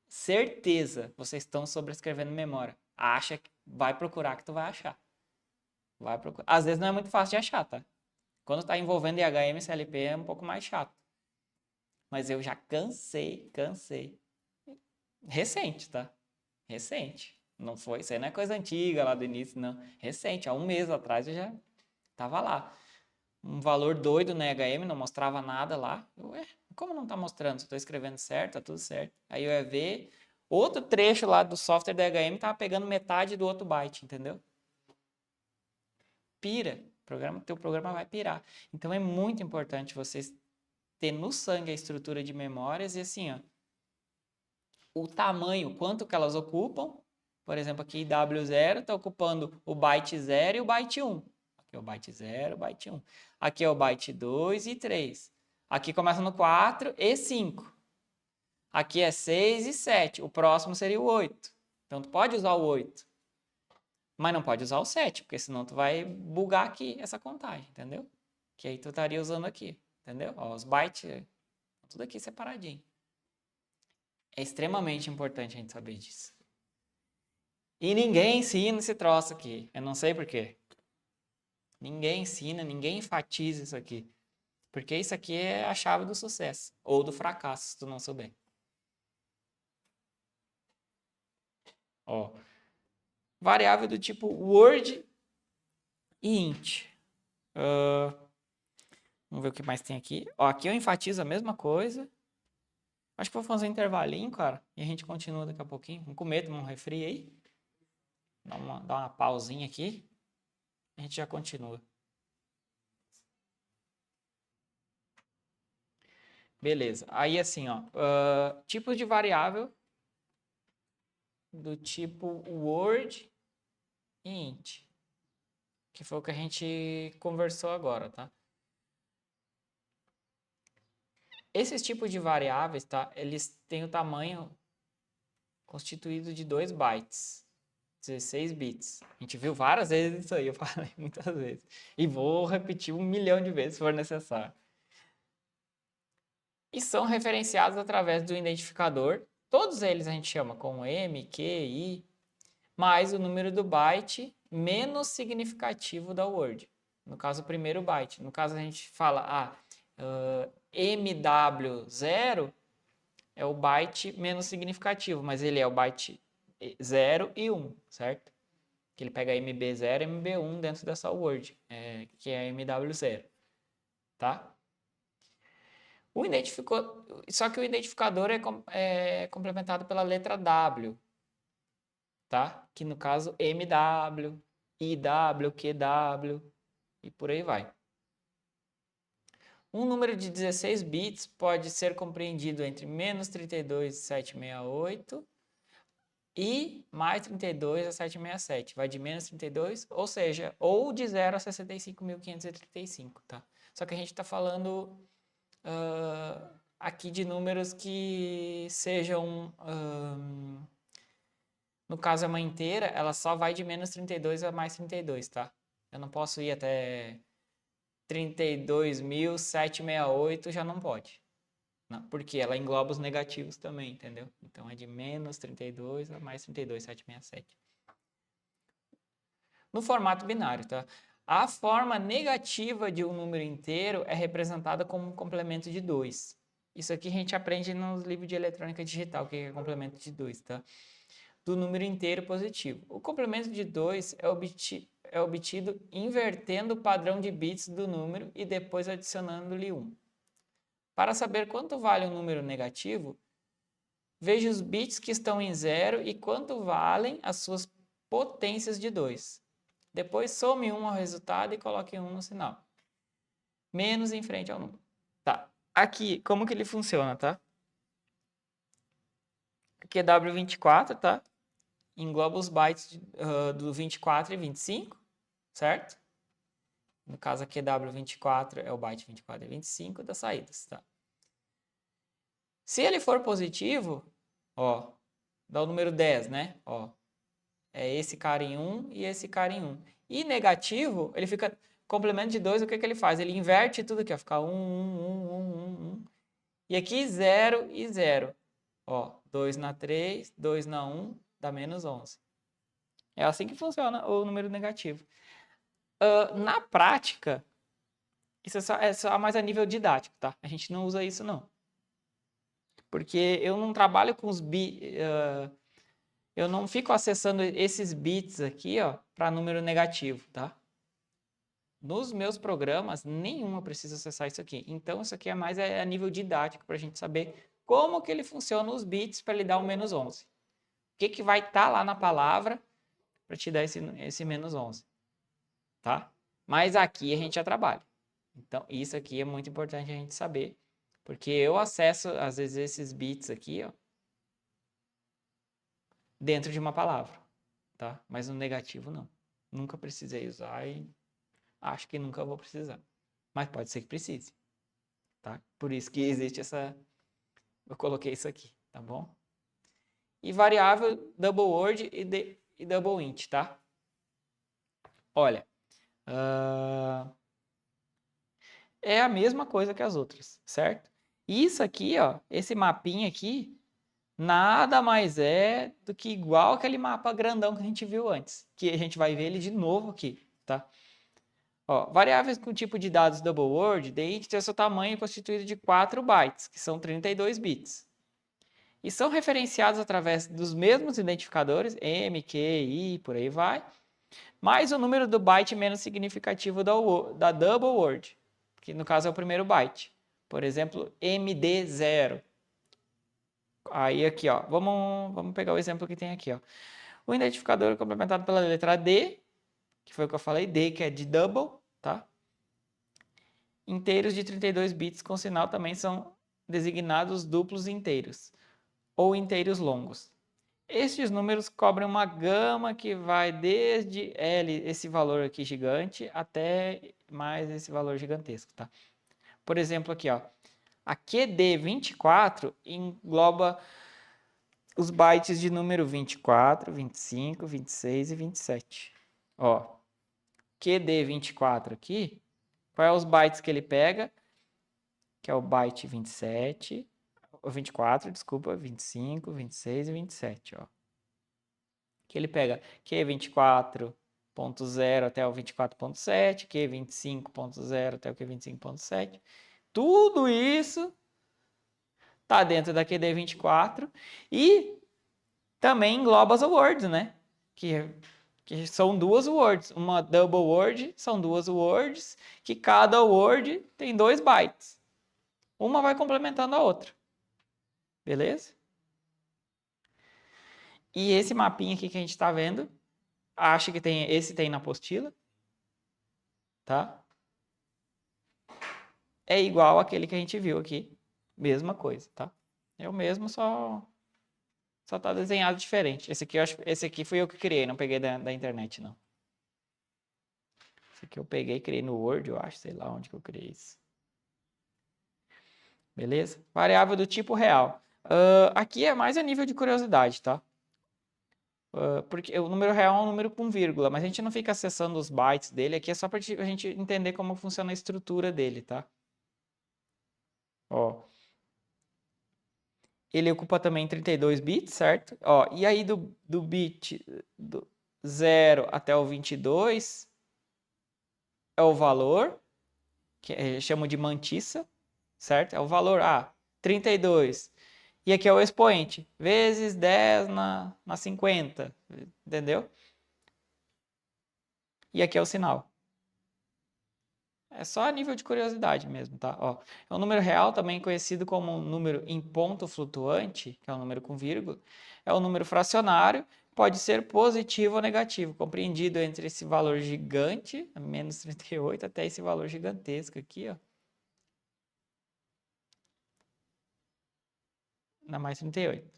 Certeza, vocês estão sobrescrevendo memória. Vai procurar que tu vai achar. Vai procurar. Às vezes não é muito fácil de achar, tá? Quando tá envolvendo IHM e CLP é um pouco mais chato. Mas eu já cansei. Recente, tá? Recente. Não foi, isso aí não é coisa antiga lá do início, não. Recente, há 1 mês atrás eu já tava lá. Um valor doido na HM, não mostrava nada lá. Como não tá mostrando? Se eu tô escrevendo certo, tá tudo certo. Aí eu ia ver, outro trecho lá do software da HM tava pegando metade do outro byte, entendeu? Pira. Teu programa vai pirar. Então é muito importante vocês ter no sangue a estrutura de memórias e assim, ó, o tamanho, quanto que elas ocupam. Por exemplo, aqui W0 está ocupando o byte 0 e o byte 1. Aqui é o byte 0, o byte 1. Aqui é o byte 2 e 3. Aqui começa no 4 e 5. Aqui é 6 e 7. O próximo seria o 8. Então, tu pode usar o 8. Mas não pode usar o 7, porque senão tu vai bugar aqui essa contagem, entendeu? Que aí tu estaria usando aqui, entendeu? Ó, os bytes, tudo aqui separadinho. É extremamente importante a gente saber disso. E ninguém ensina esse troço aqui. Eu não sei por quê. Ninguém ensina, ninguém enfatiza isso aqui. Porque isso aqui é a chave do sucesso. Ou do fracasso, se tu não souber. Ó, variável do tipo word e int. Vamos ver o que mais tem aqui. Ó, aqui eu enfatizo a mesma coisa. Acho que vou fazer um intervalinho, cara. E a gente continua daqui a pouquinho. Vamos comer, tomar um refri aí. Dá uma pausinha aqui. A gente já continua. Beleza. Aí assim, ó, tipos de variável do tipo word e int. que foi o que a gente conversou agora, tá? Esses tipos de variáveis, tá? Eles têm o tamanho constituído de 2 bytes, 16 bits. A gente viu várias vezes isso aí, eu falei muitas vezes. E vou repetir 1 milhão de vezes se for necessário. E são referenciados através do identificador. Todos eles a gente chama com M, Q, I, mais o número do byte menos significativo da word. No caso, o primeiro byte. No caso, a gente fala, MW0 é o byte menos significativo, mas ele é o byte 0 e 1, certo? Que ele pega MB0 e MB1 dentro dessa word, que é MW0, tá? Só que o identificador é complementado pela letra W, tá? Que no caso MW, IW, QW e por aí vai. Um número de 16 bits pode ser compreendido entre menos 32,768 e mais 32 a 767. Vai de menos 32, ou seja, ou de 0 a 65.535, tá? Só que a gente está falando aqui de números que sejam... no caso, é uma inteira, ela só vai de menos 32 a mais 32, tá? Eu não posso ir até 32.768, já não pode. Não, porque ela engloba os negativos também, entendeu? Então, é de menos 32 a mais 32.767. No formato binário, tá? A forma negativa de um número inteiro é representada como um complemento de 2. Isso aqui a gente aprende nos livros de eletrônica digital, o que é complemento de 2, tá? Do número inteiro positivo. O complemento de 2 é obtido invertendo o padrão de bits do número e depois adicionando-lhe 1. Para saber quanto vale um número negativo, veja os bits que estão em 0 e quanto valem as suas potências de 2. Depois some 1 ao resultado e coloque 1 no sinal. Menos em frente ao número. Tá. Aqui, como que ele funciona, tá? Aqui é W24, tá? Engloba os bytes do 24 e 25, certo? No caso aqui, W24 é o byte 24 e 25 das saídas, tá? Se ele for positivo, ó, dá o número 10, né? Ó, é esse cara em 1 e esse cara em 1. E negativo, ele fica... Complemento de 2, o que que ele faz? Ele inverte tudo aqui, ó. Fica 1, 1, 1, 1, 1. E aqui 0 e 0. Ó, 2 na 3, 2 na 1, dá menos 11. É assim que funciona o número negativo. Na prática, isso é só mais a nível didático, tá? A gente não usa isso, não. Porque eu não trabalho com os bits... eu não fico acessando esses bits aqui, ó, para número negativo, tá? Nos meus programas, nenhuma precisa acessar isso aqui. Então, isso aqui é mais a nível didático para a gente saber como que ele funciona os bits para ele dar o menos 11. O que vai estar lá na palavra para te dar esse menos 11, tá? Mas aqui a gente já trabalha. Então, isso aqui é muito importante a gente saber, porque eu acesso, às vezes, esses bits aqui, ó, dentro de uma palavra, tá? Mas no negativo, não. Nunca precisei usar e acho que nunca vou precisar. Mas pode ser que precise, tá? Por isso que existe essa... Eu coloquei isso aqui, tá bom? E variável double word e double int, tá? Olha, é a mesma coisa que as outras, certo? Isso aqui, ó, esse mapinha aqui, nada mais é do que igual aquele mapa grandão que a gente viu antes, que a gente vai ver ele de novo aqui, tá? Ó, variáveis com tipo de dados double word, the int tem seu tamanho constituído de 4 bytes, que são 32 bits. E são referenciados através dos mesmos identificadores, M, Q, I, por aí vai, mais o número do byte menos significativo da double word, que no caso é o primeiro byte. Por exemplo, MD0. Aí aqui, ó, vamos pegar o exemplo que tem aqui, ó. O identificador é complementado pela letra D, que foi o que eu falei, D que é de double, tá? Inteiros de 32 bits com sinal também são designados duplos inteiros ou inteiros longos. Esses números cobrem uma gama que vai desde L, esse valor aqui gigante, até mais esse valor gigantesco, tá? Por exemplo, aqui, ó, a QD24 engloba os bytes de número 24, 25, 26 e 27. Ó, QD24 aqui, qual é os bytes que ele pega? Que é o byte 27, ou 24, desculpa, 25, 26 e 27, ó. Que ele pega Q24.0 até o 24.7, Q25.0 até o Q25.7. Tudo isso tá dentro da QD24 e também engloba as words, né? Que são duas words. Uma double word são duas words, que cada word tem 2 bytes. Uma vai complementando a outra. Beleza? E esse mapinha aqui que a gente está vendo, acho que tem na apostila, tá? É igual àquele que a gente viu aqui. Mesma coisa, tá? É o mesmo, só tá desenhado diferente. Esse aqui fui eu que criei, não peguei da internet, não. Esse aqui eu peguei e criei no Word, eu acho, sei lá onde que eu criei isso. Beleza? Variável do tipo real. Aqui é mais a nível de curiosidade, tá? Porque o número real é um número com vírgula, mas a gente não fica acessando os bytes dele. Aqui é só para a gente entender como funciona a estrutura dele, tá? Ó, ele ocupa também 32 bits, certo? Ó, e aí do bit do 0 até o 22 é o valor, que chamo de mantissa, certo? É o valor, 32. E aqui é o expoente, vezes 10 na 50, entendeu? E aqui é o sinal. É só a nível de curiosidade mesmo, tá? Ó, é um número real, também conhecido como um número em ponto flutuante, que é um número com vírgula. É um número fracionário, pode ser positivo ou negativo, compreendido entre esse valor gigante, menos 38, até esse valor gigantesco aqui, ó. Na mais 38.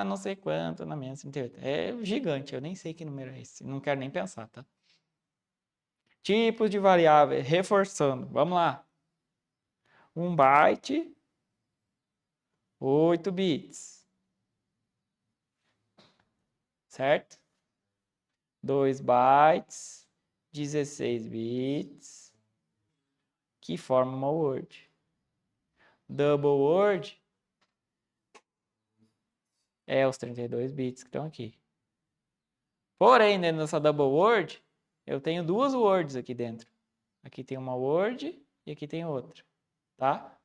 Não sei quanto, na menos 38. É gigante, eu nem sei que número é esse. Não quero nem pensar, tá? Tipos de variáveis, reforçando. Vamos lá. 1 byte, 8 bits. Certo? 2 bytes, 16 bits, que formam uma word. Double word é os 32 bits que estão aqui. Porém, dentro dessa double word, eu tenho duas words aqui dentro. Aqui tem uma word e aqui tem outra, tá?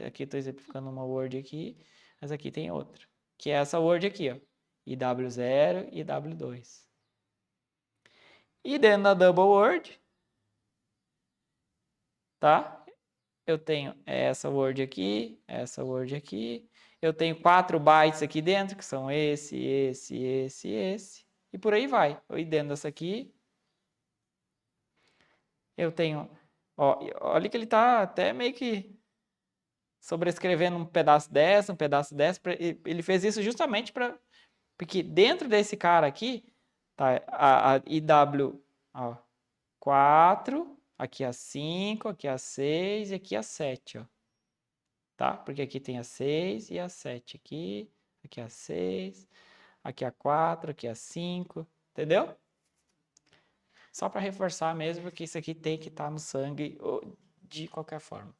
Aqui estou exemplificando uma word aqui, mas aqui tem outra, que é essa word aqui, ó, IW0 e IW2. E dentro da double word, tá? Eu tenho essa word aqui, essa word aqui. Eu tenho 4 bytes aqui dentro, que são esse. E por aí vai. E dentro dessa aqui, eu tenho... Ó, olha que ele tá até meio que sobrescrevendo um pedaço dessa. Ele fez isso justamente para... Porque dentro desse cara aqui, tá a IW, ó, 4, aqui a 5, aqui a 6 e aqui a 7, ó. Tá? Porque aqui tem a 6 e a 7 aqui a 6, aqui a 4, aqui a 5, entendeu? Só para reforçar mesmo, porque isso aqui tem que estar no sangue de qualquer forma.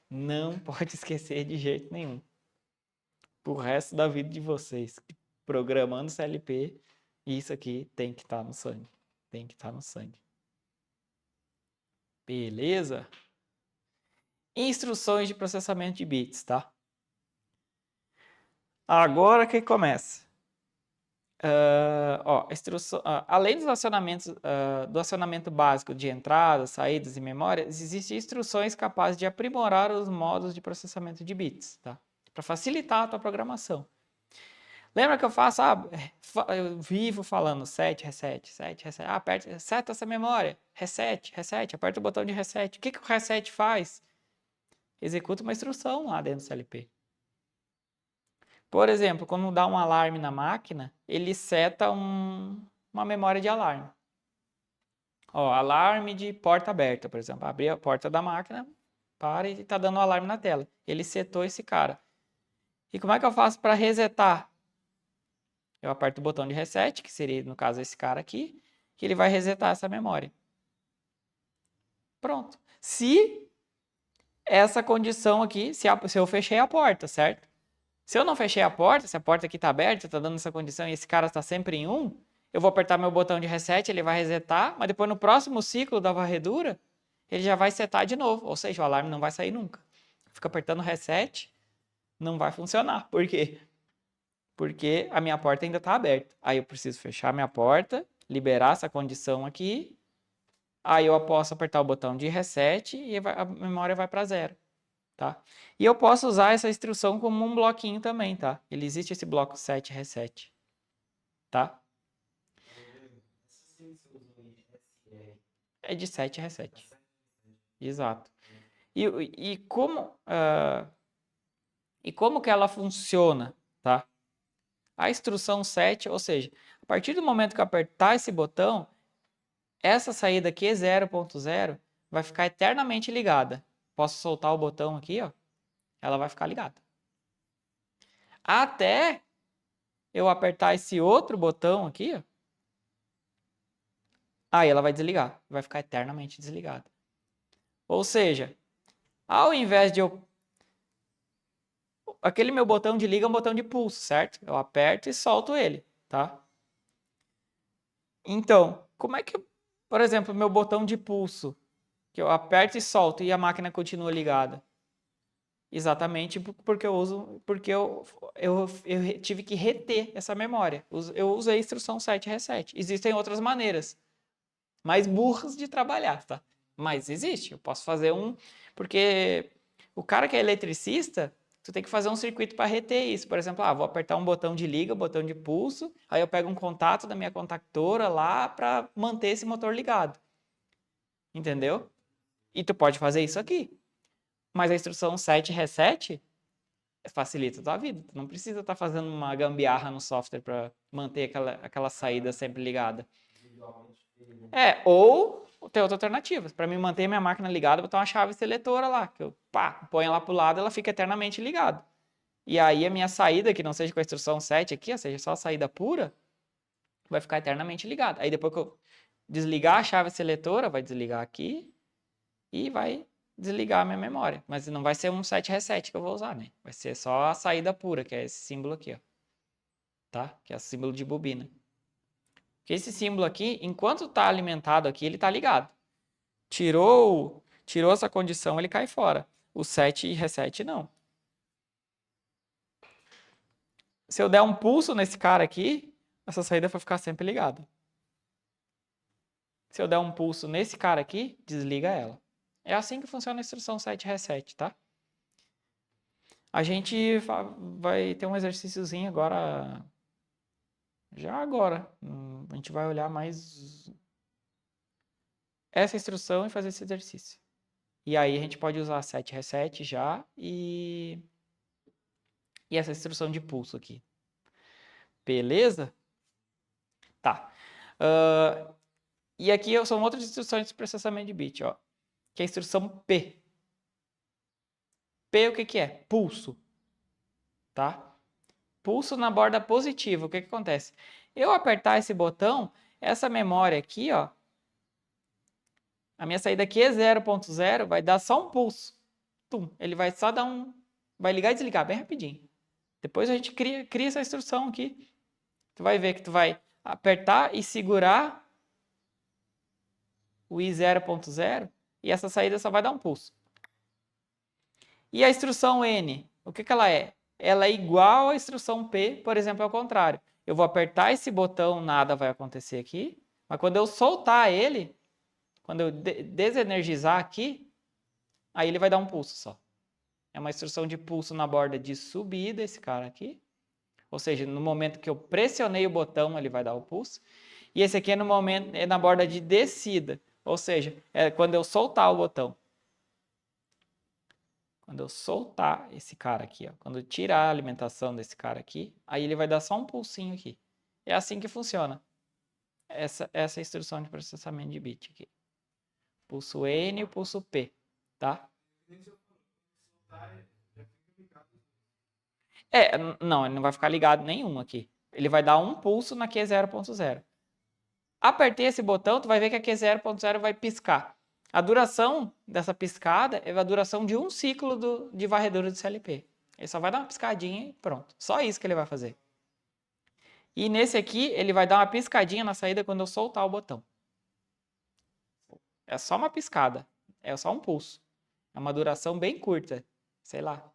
Não pode esquecer de jeito nenhum. Pro resto da vida de vocês, programando CLP, isso aqui tem que estar no sangue. Tem que estar no sangue. Beleza? Instruções de processamento de bits, tá? Agora que começa. Além dos acionamentos, do acionamento básico de entradas, saídas e memórias, existem instruções capazes de aprimorar os modos de processamento de bits, tá? Para facilitar a tua programação. Lembra que eu faço, eu vivo falando set, reset, aperta, seta essa memória, reset, aperta o botão de reset. O que o reset faz? Executa uma instrução lá dentro do CLP. Por exemplo, quando dá um alarme na máquina, ele seta uma memória de alarme. Ó, alarme de porta aberta, por exemplo. Abri a porta da máquina, para e está dando um alarme na tela. Ele setou esse cara. E como é que eu faço para resetar? Eu aperto o botão de reset, que seria, no caso, esse cara aqui, que ele vai resetar essa memória. Pronto. Se essa condição aqui, se eu fechei a porta, certo? Se eu não fechei a porta, se a porta aqui está aberta, está dando essa condição e esse cara está sempre em 1, eu vou apertar meu botão de reset, ele vai resetar, mas depois no próximo ciclo da varredura, ele já vai setar de novo, ou seja, o alarme não vai sair nunca. Fica apertando reset, não vai funcionar. Por quê? Porque a minha porta ainda está aberta. Aí eu preciso fechar minha porta, liberar essa condição aqui, aí eu posso apertar o botão de reset e a memória vai para 0. Tá? E eu posso usar essa instrução como um bloquinho também, tá? Ele existe esse bloco set reset, tá? É de set reset. Exato. E como que ela funciona, tá? A instrução set, ou seja, a partir do momento que eu apertar esse botão, essa saída aqui, 0.0, vai ficar eternamente ligada. Posso soltar o botão aqui, ó. Ela vai ficar ligada. Até eu apertar esse outro botão aqui, ó. Aí ela vai desligar. Vai ficar eternamente desligada. Ou seja, ao invés de eu... Aquele meu botão de liga é um botão de pulso, certo? Eu aperto e solto ele, tá? Então, como é que, por exemplo, meu botão de pulso, que eu aperto e solto e a máquina continua ligada? Exatamente porque eu tive que reter essa memória. Eu usei a instrução set reset. Existem outras maneiras, mais burras de trabalhar, tá? Mas existe. Eu posso fazer porque o cara que é eletricista, tu tem que fazer um circuito para reter isso. Por exemplo, vou apertar um botão de liga, botão de pulso, aí eu pego um contato da minha contactora lá para manter esse motor ligado. Entendeu? E tu pode fazer isso aqui. Mas a instrução set reset facilita a tua vida. Tu não precisa estar fazendo uma gambiarra no software para manter aquela saída sempre ligada. Ou tem outra alternativa. Para mim manter minha máquina ligada, eu vou botar uma chave seletora lá, que eu ponho lá pro lado, ela fica eternamente ligada. E aí a minha saída, que não seja com a instrução 7 aqui, ou seja, só a saída pura, vai ficar eternamente ligada. Aí depois que eu desligar a chave seletora, vai desligar aqui e vai desligar a minha memória. Mas não vai ser um set reset que eu vou usar, né? Vai ser só a saída pura, que é esse símbolo aqui, ó. Tá? Que é o símbolo de bobina. Porque esse símbolo aqui, enquanto está alimentado aqui, ele está ligado. Tirou essa condição, ele cai fora. O set reset não. Se eu der um pulso nesse cara aqui, essa saída vai ficar sempre ligada. Se eu der um pulso nesse cara aqui, desliga ela. É assim que funciona a instrução set reset, tá? A gente vai ter um exercíciozinho agora, já agora. A gente vai olhar mais essa instrução e fazer esse exercício. E aí a gente pode usar set reset já e essa instrução de pulso aqui. Beleza? Tá. E aqui são outras instruções de processamento de bit, ó. Que é a instrução P. P o que é? Pulso. Tá? Pulso na borda positiva. O que acontece? Eu apertar esse botão, essa memória aqui, ó, a minha saída aqui é 0.0, vai dar só um pulso. Tum, ele vai só dar vai ligar e desligar bem rapidinho. Depois a gente cria essa instrução aqui. Tu vai ver que tu vai apertar e segurar o I 0.0 e essa saída só vai dar um pulso. E a instrução N, o que ela é? Ela é igual à instrução P, por exemplo, ao contrário. Eu vou apertar esse botão, nada vai acontecer aqui, mas quando eu soltar ele, quando eu desenergizar aqui, aí ele vai dar um pulso só. É uma instrução de pulso na borda de subida, esse cara aqui. Ou seja, no momento que eu pressionei o botão, ele vai dar o pulso. E esse aqui é na borda de descida. Ou seja, é quando eu soltar o botão. Quando eu soltar esse cara aqui, ó, quando eu tirar a alimentação desse cara aqui, aí ele vai dar só um pulsinho aqui. É assim que funciona essa é a instrução de processamento de bit aqui. Pulso N e o pulso P, tá? Não, ele não vai ficar ligado nenhum aqui. Ele vai dar um pulso na Q0.0. Apertei esse botão, tu vai ver que a Q0.0 vai piscar. A duração dessa piscada é a duração de um ciclo de varredura de CLP. Ele só vai dar uma piscadinha e pronto. Só isso que ele vai fazer. E nesse aqui, ele vai dar uma piscadinha na saída quando eu soltar o botão. É só uma piscada. É só um pulso. É uma duração bem curta. Sei lá.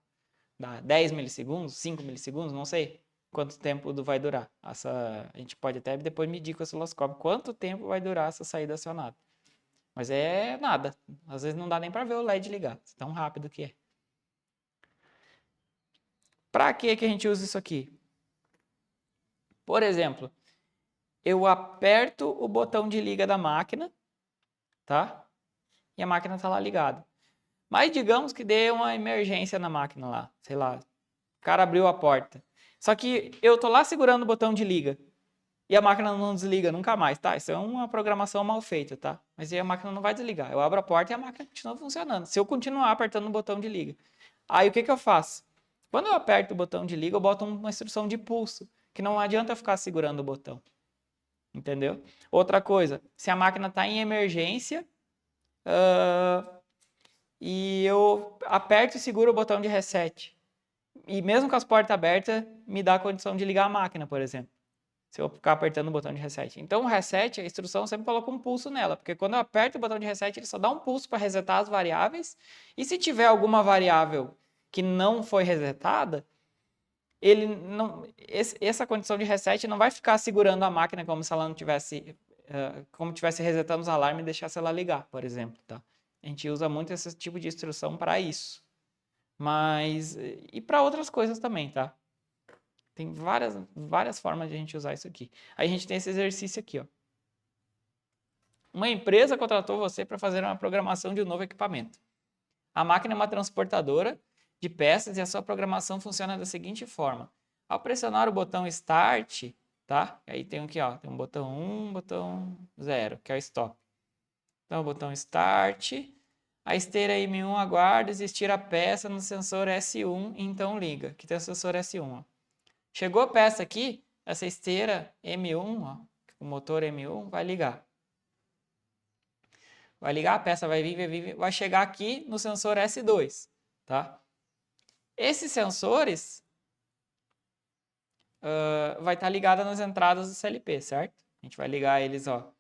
Dá 10 milissegundos, 5 milissegundos, não sei quanto tempo vai durar. A gente pode até depois medir com o osciloscópio quanto tempo vai durar essa saída acionada. Mas é nada. Às vezes não dá nem para ver o LED ligar. Tão rápido que é. Para que a gente usa isso aqui? Por exemplo, eu aperto o botão de liga da máquina, tá? E a máquina está lá ligada. Mas digamos que dê uma emergência na máquina lá, sei lá, o cara abriu a porta. Só que eu tô lá segurando o botão de liga e a máquina não desliga nunca mais, tá? Isso é uma programação mal feita, tá? Mas aí a máquina não vai desligar. Eu abro a porta e a máquina continua funcionando. Se eu continuar apertando o botão de liga. Aí o que eu faço? Quando eu aperto o botão de liga, eu boto uma instrução de pulso, que não adianta eu ficar segurando o botão. Entendeu? Outra coisa, se a máquina está em emergência, e eu aperto e seguro o botão de reset. E mesmo com as portas abertas, me dá a condição de ligar a máquina, por exemplo. Se eu ficar apertando o botão de reset. Então, o reset, a instrução sempre coloca um pulso nela, porque quando eu aperto o botão de reset, ele só dá um pulso para resetar as variáveis. E se tiver alguma variável que não foi resetada, ele não, essa condição de reset não vai ficar segurando a máquina como se ela não tivesse, como tivesse resetando os alarmes e deixasse ela ligar, por exemplo, tá? A gente usa muito esse tipo de instrução para isso. Mas, e para outras coisas também, tá? Tem várias formas de a gente usar isso aqui. Aí a gente tem esse exercício aqui, ó. Uma empresa contratou você para fazer uma programação de um novo equipamento. A máquina é uma transportadora de peças e a sua programação funciona da seguinte forma. Ao pressionar o botão Start, tá? Aí tem aqui, ó, tem um botão 1, botão 0, que é o Stop. Então, o botão Start, a esteira M1 aguarda existir a peça no sensor S1 e então liga. Aqui tem o sensor S1, ó. Chegou a peça aqui, essa esteira M1, ó, o motor M1 vai ligar. Vai ligar, a peça vai vir, vai chegar aqui no sensor S2, tá? Esses sensores vai estar ligado nas entradas do CLP, certo? A gente vai ligar eles, ó.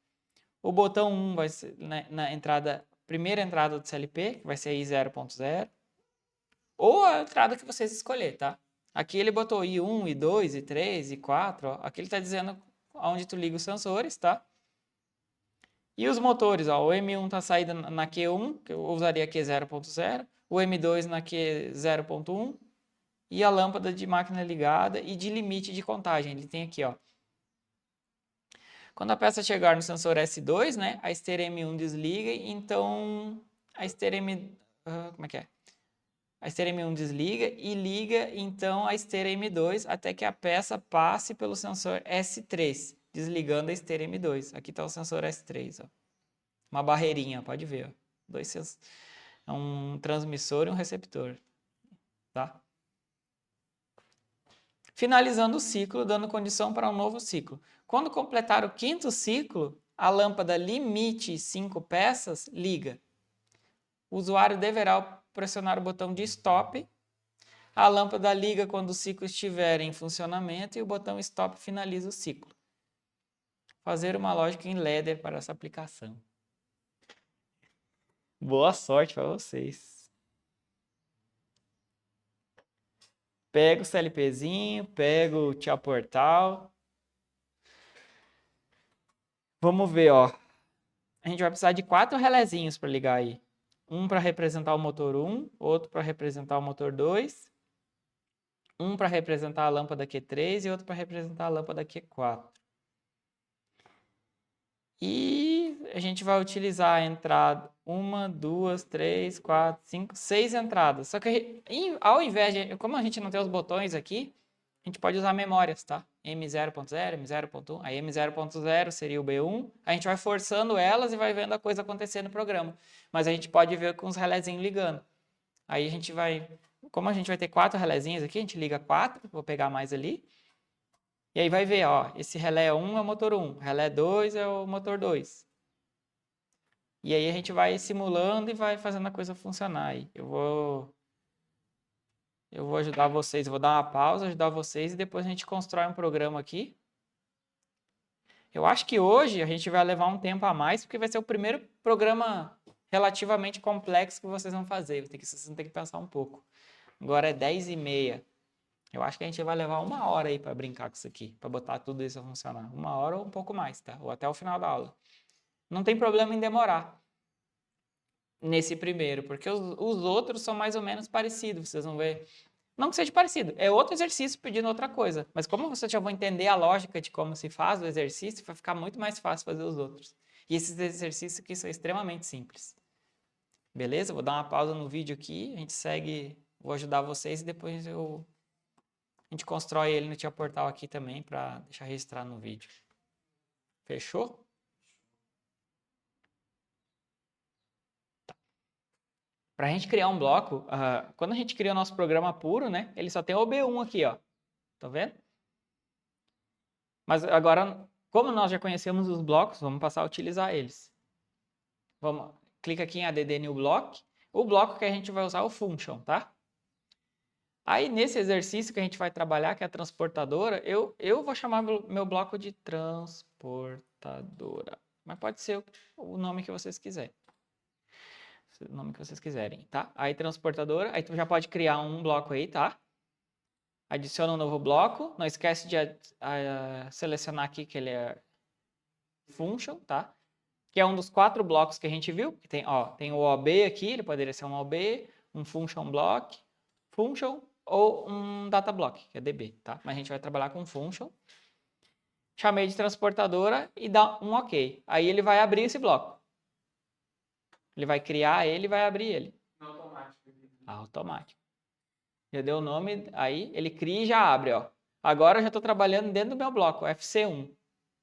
O botão 1 vai ser na entrada, primeira entrada do CLP, que vai ser I0.0, ou a entrada que vocês escolher, tá? Aqui ele botou I1, I2, I3, I4, ó. Aqui ele está dizendo onde tu liga os sensores, tá? E os motores, ó, o M1 está saindo na Q1, que eu usaria Q0.0, o M2 na Q0.1 e a lâmpada de máquina ligada e de limite de contagem. Ele tem aqui, ó. Quando a peça chegar no sensor S2, né, a esteira M1 desliga, então a esteira como é que é? A esteira M1 desliga e liga então a esteira M2 até que a peça passe pelo sensor S3, desligando a esteira M2. Aqui está o sensor S3, ó. Uma barreirinha, pode ver, ó. É um transmissor e um receptor, tá? Finalizando o ciclo, dando condição para um novo ciclo. Quando completar o quinto ciclo, a lâmpada limite 5 peças liga. O usuário deverá pressionar o botão de stop. A lâmpada liga quando o ciclo estiver em funcionamento e o botão stop finaliza o ciclo. Fazer uma lógica em ladder para essa aplicação. Boa sorte para vocês. Pega o CLPzinho, pega o Tchau Portal. Vamos ver, ó. A gente vai precisar de 4 relézinhos para ligar aí. Um para representar o motor 1, outro para representar o motor 2, um para representar a lâmpada Q3 e outro para representar a lâmpada Q4. E a gente vai utilizar a entrada 1, 2, 3, 4, 5, 6 entradas. Só que ao invés de, como a gente não tem os botões aqui, a gente pode usar memórias, tá? M0.0, M0.1, aí M0.0 seria o B1, a gente vai forçando elas e vai vendo a coisa acontecer no programa. Mas a gente pode ver com os relézinhos ligando. Aí a gente vai, como a gente vai ter 4 relézinhos aqui, a gente liga 4, vou pegar mais ali. E aí vai ver, ó, esse relé 1 é o motor 1, relé 2 é o motor 2. E aí a gente vai simulando e vai fazendo a coisa funcionar. Aí eu vou ajudar vocês, eu vou dar uma pausa, ajudar vocês e depois a gente constrói um programa aqui. Eu acho que hoje a gente vai levar um tempo a mais, porque vai ser o primeiro programa relativamente complexo que vocês vão fazer. Vocês vão ter que pensar um pouco. Agora é 10h30. Eu acho que a gente vai levar 1 hora aí para brincar com isso aqui, para botar tudo isso a funcionar. 1 hora ou um pouco mais, tá? Ou até o final da aula. Não tem problema em demorar nesse primeiro, porque os outros são mais ou menos parecidos, vocês vão ver. Não que seja parecido, é outro exercício pedindo outra coisa. Mas como vocês já vão entender a lógica de como se faz o exercício, vai ficar muito mais fácil fazer os outros. E esses exercícios aqui são extremamente simples. Beleza? Vou dar uma pausa no vídeo aqui, a gente segue, vou ajudar vocês e depois a gente constrói ele no Tia Portal aqui também para deixar registrado no vídeo. Fechou? Para a gente criar um bloco, quando a gente cria o nosso programa puro, né? Ele só tem o B1 aqui, ó. Tá vendo? Mas agora, como nós já conhecemos os blocos, vamos passar a utilizar eles. Clica aqui em add new block. O bloco que a gente vai usar é o function, tá? Aí, nesse exercício que a gente vai trabalhar, que é a transportadora, eu vou chamar meu bloco de transportadora. Mas pode ser o nome que vocês quiserem. O nome que vocês quiserem, tá? Aí, transportadora. Aí, tu já pode criar um bloco aí, tá? Adiciona um novo bloco. Não esquece de selecionar aqui que ele é function, tá? Que é um dos 4 blocos que a gente viu. Tem o OB aqui, ele poderia ser um OB, um function block, function ou um data block, que é DB, tá? Mas a gente vai trabalhar com function. Chamei de transportadora e dá um OK. Aí ele vai abrir esse bloco. Ele vai criar ele e vai abrir ele. Automático. Automático. Já deu o nome, aí ele cria e já abre, ó. Agora eu já estou trabalhando dentro do meu bloco, FC1,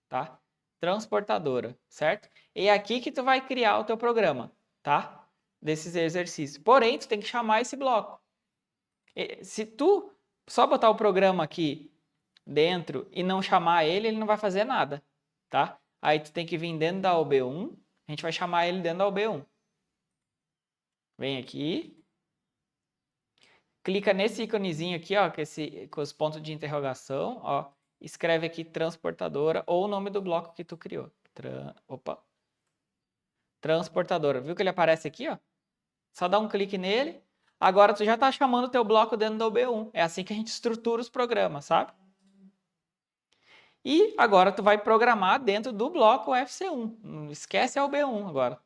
tá? Transportadora, certo? E é aqui que tu vai criar o teu programa, tá? Desses exercícios. Porém, tu tem que chamar esse bloco. Se tu só botar o programa aqui dentro e não chamar ele não vai fazer nada, tá? Aí tu tem que vir dentro da OB1, a gente vai chamar ele dentro da OB1. Vem aqui. Clica nesse íconezinho aqui, ó, com os pontos de interrogação, ó. Escreve aqui transportadora ou o nome do bloco que tu criou. Transportadora. Viu que ele aparece aqui, ó? Só dá um clique nele. Agora tu já está chamando o teu bloco dentro do OB1. É assim que a gente estrutura os programas, sabe? E agora tu vai programar dentro do bloco FC1. Não esquece a OB1 agora.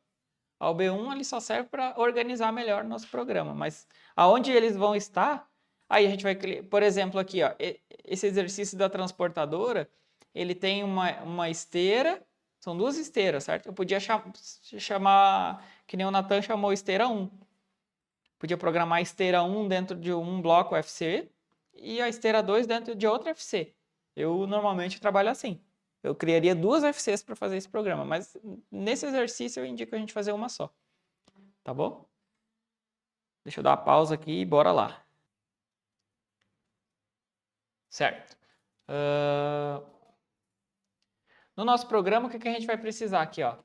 A OB1 ele só serve para organizar melhor o nosso programa, mas aonde eles vão estar, aí a gente vai, por exemplo, aqui, ó, esse exercício da transportadora, ele tem uma esteira, são 2 esteiras, certo? Eu podia chamar, que nem o Natan chamou, esteira 1. Podia programar a esteira 1 dentro de um bloco FC e a esteira 2 dentro de outro FC. Eu normalmente trabalho assim. Eu criaria 2 FCs para fazer esse programa, mas nesse exercício eu indico a gente fazer uma só. Tá bom? Deixa eu dar uma pausa aqui e bora lá. Certo. No nosso programa, o que a gente vai precisar aqui, ó?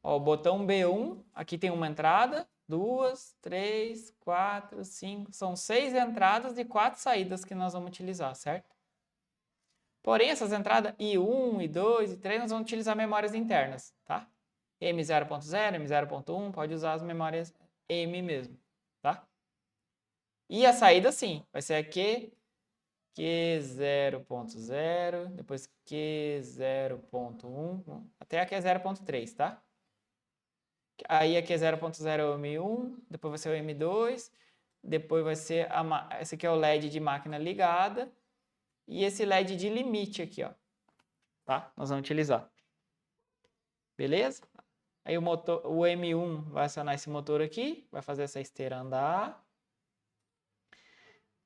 O botão B1, aqui tem uma entrada, 2, 3, 4, 5, são 6 entradas e 4 saídas que nós vamos utilizar, certo? Porém, essas entradas I1, I2, I3, nós vamos utilizar memórias internas, tá? M0.0, M0.1, pode usar as memórias M mesmo, tá? E a saída, sim, vai ser aqui Q0.0, depois Q0.1, até aqui é 0.3, tá? Aí aqui é 0.0 é o M1, depois vai ser o M2, depois vai ser esse aqui é o LED de máquina ligada e esse LED de limite aqui, ó. tá? Nós vamos utilizar. Beleza? Aí o M1 vai acionar esse motor aqui, vai fazer essa esteira andar.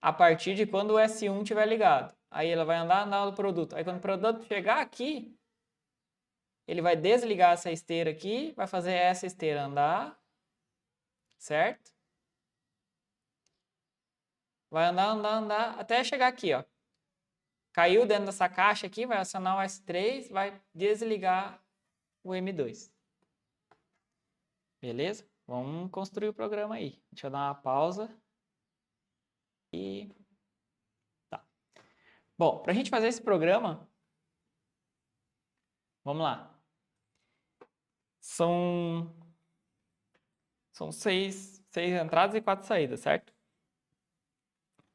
A partir de quando o S1 estiver ligado. Aí ela vai andar no produto. Aí quando o produto chegar aqui, ele vai desligar essa esteira aqui, vai fazer essa esteira andar, certo? Vai andar, até chegar aqui, ó. Caiu dentro dessa caixa aqui, vai acionar o S3, vai desligar o M2. Beleza? Vamos construir o programa aí. Deixa eu dar uma pausa. E tá. Bom, para a gente fazer esse programa, vamos lá. São seis entradas e 4 saídas, certo?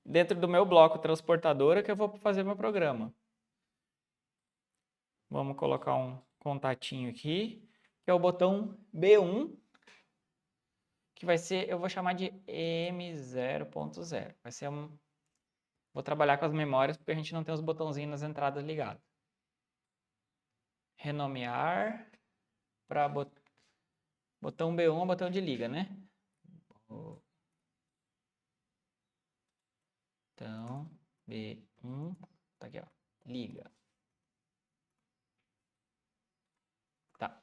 Dentro do meu bloco transportadora que eu vou fazer meu programa. Vamos colocar um contatinho aqui, que é o botão B1, que vai ser, eu vou chamar de M0.0. Vai ser vou trabalhar com as memórias porque a gente não tem os botãozinhos nas entradas ligados. Renomear para botão B1 é botão de liga, né? Então, B1, tá aqui, ó, liga. Tá.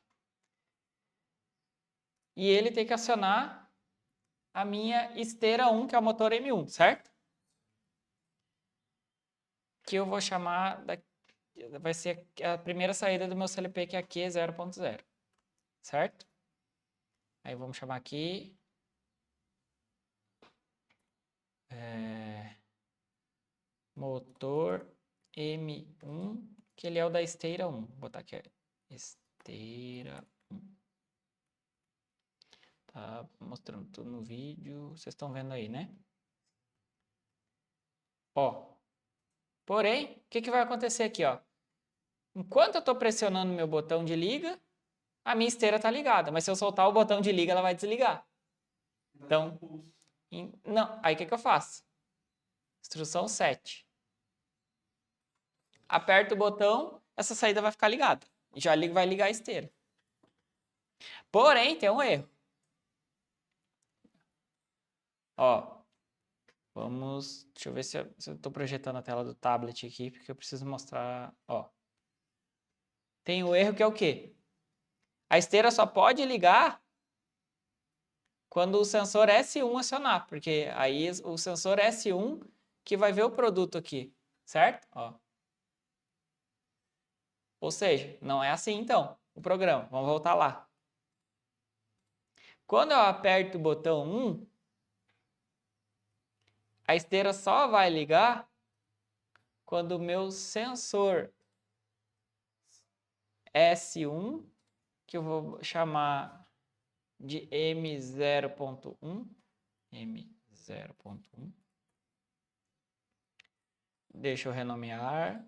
E ele tem que acionar a minha esteira 1, que é o motor M1, certo? Que eu vou chamar, vai ser a primeira saída do meu CLP, que é aqui, 0.0, certo? Aí vamos chamar aqui, motor M1, que ele é o da esteira 1. Vou botar aqui, esteira 1. Tá mostrando tudo no vídeo, vocês estão vendo aí, né? Ó, porém, o que vai acontecer aqui, ó? Enquanto eu estou pressionando meu botão de liga, a minha esteira está ligada, mas se eu soltar o botão de liga, ela vai desligar. Então, não, aí o que eu faço? Instrução 7. Aperto o botão, essa saída vai ficar ligada. Já vai ligar a esteira. Porém, tem um erro. Ó, deixa eu ver se eu estou projetando a tela do tablet aqui, porque eu preciso mostrar, ó. Tem o erro que é o quê? A esteira só pode ligar quando o sensor S1 acionar, porque aí o sensor S1 que vai ver o produto aqui, certo? Ó. Ou seja, não é assim então o programa. Vamos voltar lá. Quando eu aperto o botão 1, a esteira só vai ligar quando o meu sensor S1, que eu vou chamar de M0.1, M0.1. Deixa eu renomear.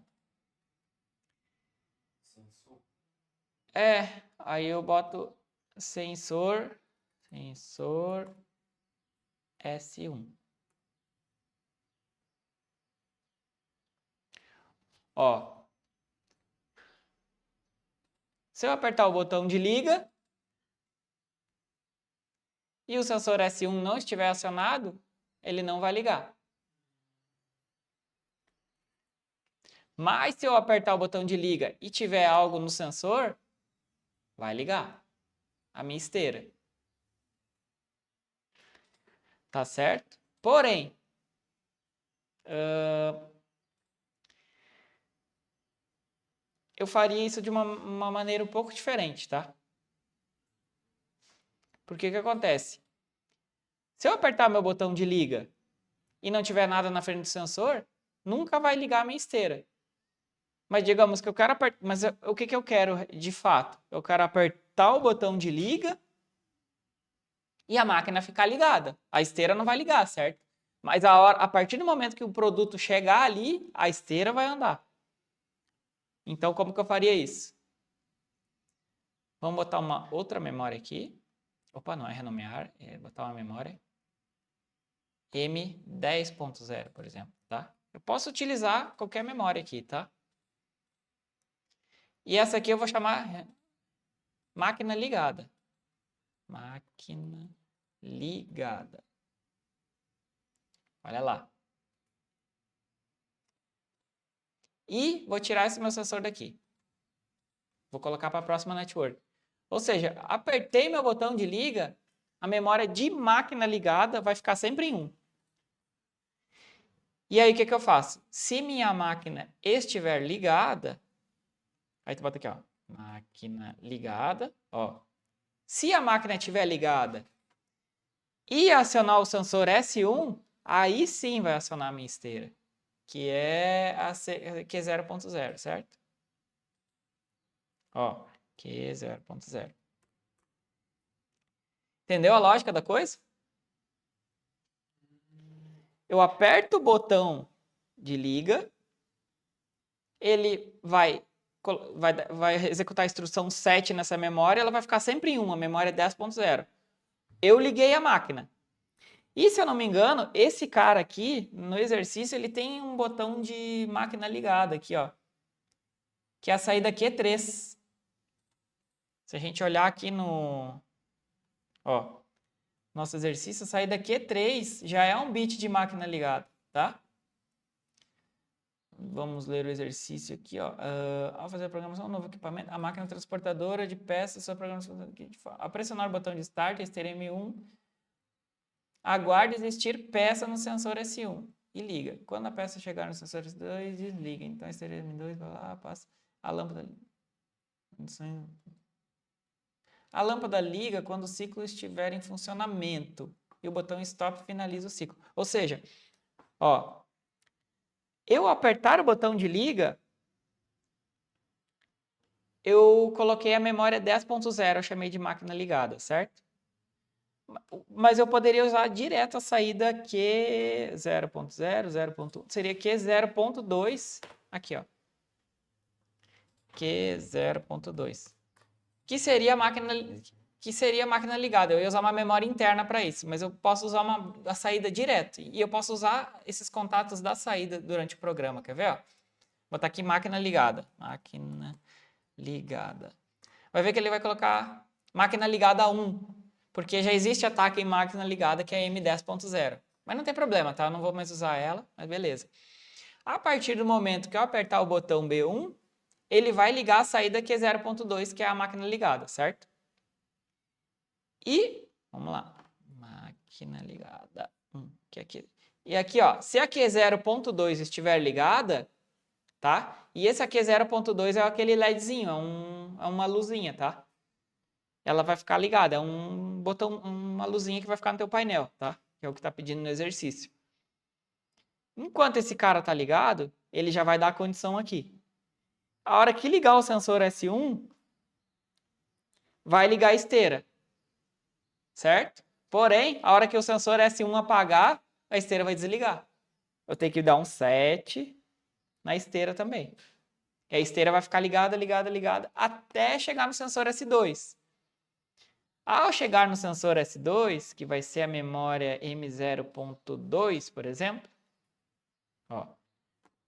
Aí eu boto sensor S1. Ó. Se eu apertar o botão de liga e o sensor S1 não estiver acionado, ele não vai ligar. Mas se eu apertar o botão de liga e tiver algo no sensor, vai ligar a minha esteira. Tá certo? Porém, eu faria isso de uma maneira um pouco diferente, tá? Porque o que acontece? Se eu apertar meu botão de liga e não tiver nada na frente do sensor, nunca vai ligar a minha esteira. Mas digamos que eu quero apertar. Mas o que eu quero de fato? Eu quero apertar o botão de liga e a máquina ficar ligada. A esteira não vai ligar, certo? Mas a partir do momento que o produto chegar ali, a esteira vai andar. Então, como que eu faria isso? Vamos botar uma outra memória aqui. Opa, não é renomear, é botar uma memória. M10.0, por exemplo, tá? Eu posso utilizar qualquer memória aqui, tá? E essa aqui eu vou chamar máquina ligada. Máquina ligada. Olha lá. E vou tirar esse meu sensor daqui. Vou colocar para a próxima network. Ou seja, apertei meu botão de liga, a memória de máquina ligada vai ficar sempre em 1. E aí, o que eu faço? Se minha máquina estiver ligada, aí tu bota aqui, ó, máquina ligada, ó. Se a máquina estiver ligada e acionar o sensor S1, aí sim vai acionar a minha esteira, que é a Q 0.0, certo? Ó, Q 0.0. Entendeu a lógica da coisa? Eu aperto o botão de liga, ele vai executar a instrução 7 nessa memória, ela vai ficar sempre em 1, a memória é 10.0. Eu liguei a máquina. E se eu não me engano, esse cara aqui, no exercício, ele tem um botão de máquina ligada aqui, ó. Que é a saída Q3. Se a gente olhar aqui no... Ó, nosso exercício, a saída Q3 já é um bit de máquina ligada, tá? Vamos ler o exercício aqui, ó. Ao fazer a programação, um novo equipamento, a máquina transportadora de peças, sua programação aqui, ao pressionar o botão de Start, esteira M1, aguarde existir peça no sensor S1 e liga. Quando a peça chegar no sensor S2, desliga. Então, a esteira M2 vai lá, passa a lâmpada. A lâmpada liga quando o ciclo estiver em funcionamento e o botão Stop finaliza o ciclo. Ou seja, ó, eu apertar o botão de liga, eu coloquei a memória 10.0, eu chamei de máquina ligada, certo? Mas eu poderia usar direto a saída Q 0.0, 0.1, seria Q 0.2, aqui ó, Q 0.2, que seria a máquina ligada. Eu ia usar uma memória interna para isso, mas eu posso usar a saída direto, e eu posso usar esses contatos da saída durante o programa, quer ver? Ó? Vou botar aqui máquina ligada, vai ver que ele vai colocar máquina ligada a 1, porque já existe ataque em máquina ligada que é M10.0. Mas não tem problema, tá? Eu não vou mais usar ela, mas beleza. A partir do momento que eu apertar o botão B1, ele vai ligar a saída Q0.2, que é a máquina ligada, certo? E, vamos lá, máquina ligada, que é aqui. E aqui, ó, se a Q0.2 estiver ligada, tá? E esse aqui 0.2 é aquele LEDzinho, é uma luzinha, tá? Ela vai ficar ligada, é um botão, uma luzinha que vai ficar no teu painel, tá? Que é o que tá pedindo no exercício. Enquanto esse cara tá ligado, ele já vai dar a condição aqui. A hora que ligar o sensor S1, vai ligar a esteira, certo? Porém, a hora que o sensor S1 apagar, a esteira vai desligar. Eu tenho que dar um 7 na esteira também. E a esteira vai ficar ligada, ligada, ligada, até chegar no sensor S2. Ao chegar no sensor S2, que vai ser a memória M0.2, por exemplo, ó,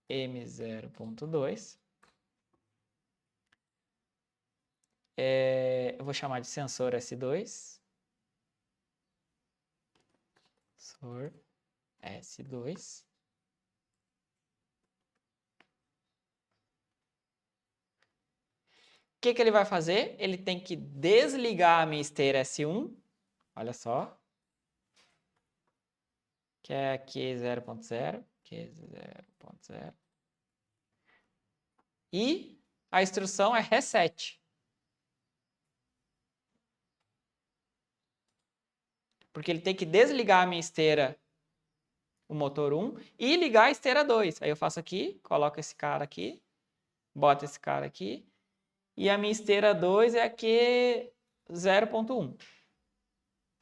M0.2, eu vou chamar de sensor S2, sensor S2. O que ele vai fazer? Ele tem que desligar a minha esteira S1, olha só, que é aqui 0.0, e a instrução é reset. Porque ele tem que desligar a minha esteira, o motor 1, e ligar a esteira 2. Aí eu faço aqui, coloco esse cara aqui, boto esse cara aqui, e a minha esteira 2 é aqui 0.1.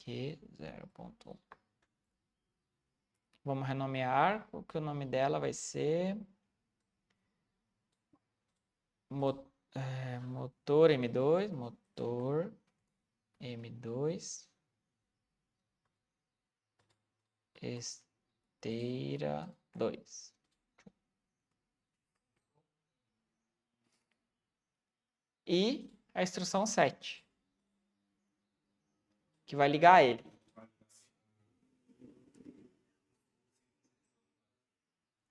Aqui 0.1. Vamos renomear, que o nome dela vai ser motor M2, motor M2, esteira 2. e a instrução 7, que vai ligar ele.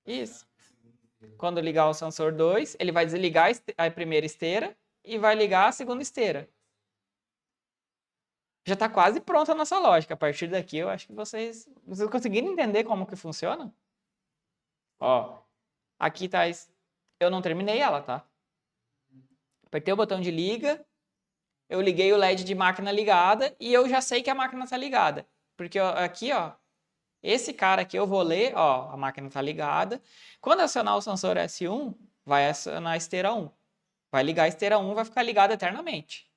Isso. Quando ligar o sensor 2, ele vai desligar a primeira esteira e vai ligar a segunda esteira. Já está quase pronta a nossa lógica. A partir daqui, eu acho que vocês conseguiram entender como que funciona? Ó, aqui tá... Eu não terminei ela, tá? Apertei o botão de liga, eu liguei o LED de máquina ligada e eu já sei que a máquina está ligada. Porque ó, aqui, ó, esse cara aqui eu vou ler, ó, a máquina está ligada. Quando acionar o sensor S1, vai acionar a esteira 1. Vai ligar a esteira 1, vai ficar ligada eternamente.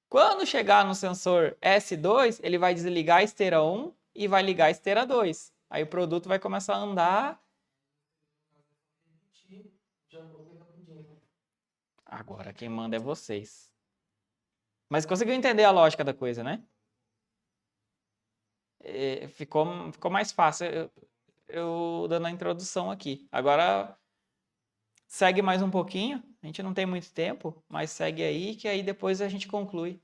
Quando chegar no sensor S2, ele vai desligar a esteira 1 e vai ligar a esteira 2. Aí o produto vai começar a andar. Agora quem manda é vocês. Mas conseguiu entender a lógica da coisa, né? Ficou mais fácil eu dando a introdução aqui. Agora segue mais um pouquinho. A gente não tem muito tempo, mas segue aí que aí depois a gente conclui.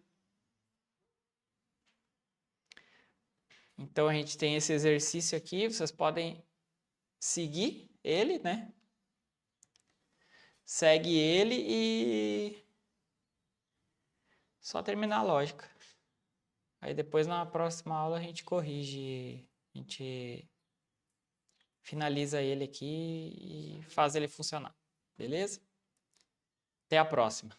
Então a gente tem esse exercício aqui, vocês podem seguir ele, né? Segue ele e só terminar a lógica. Aí depois na próxima aula a gente corrige, a gente finaliza ele aqui e faz ele funcionar. Beleza? Até a próxima.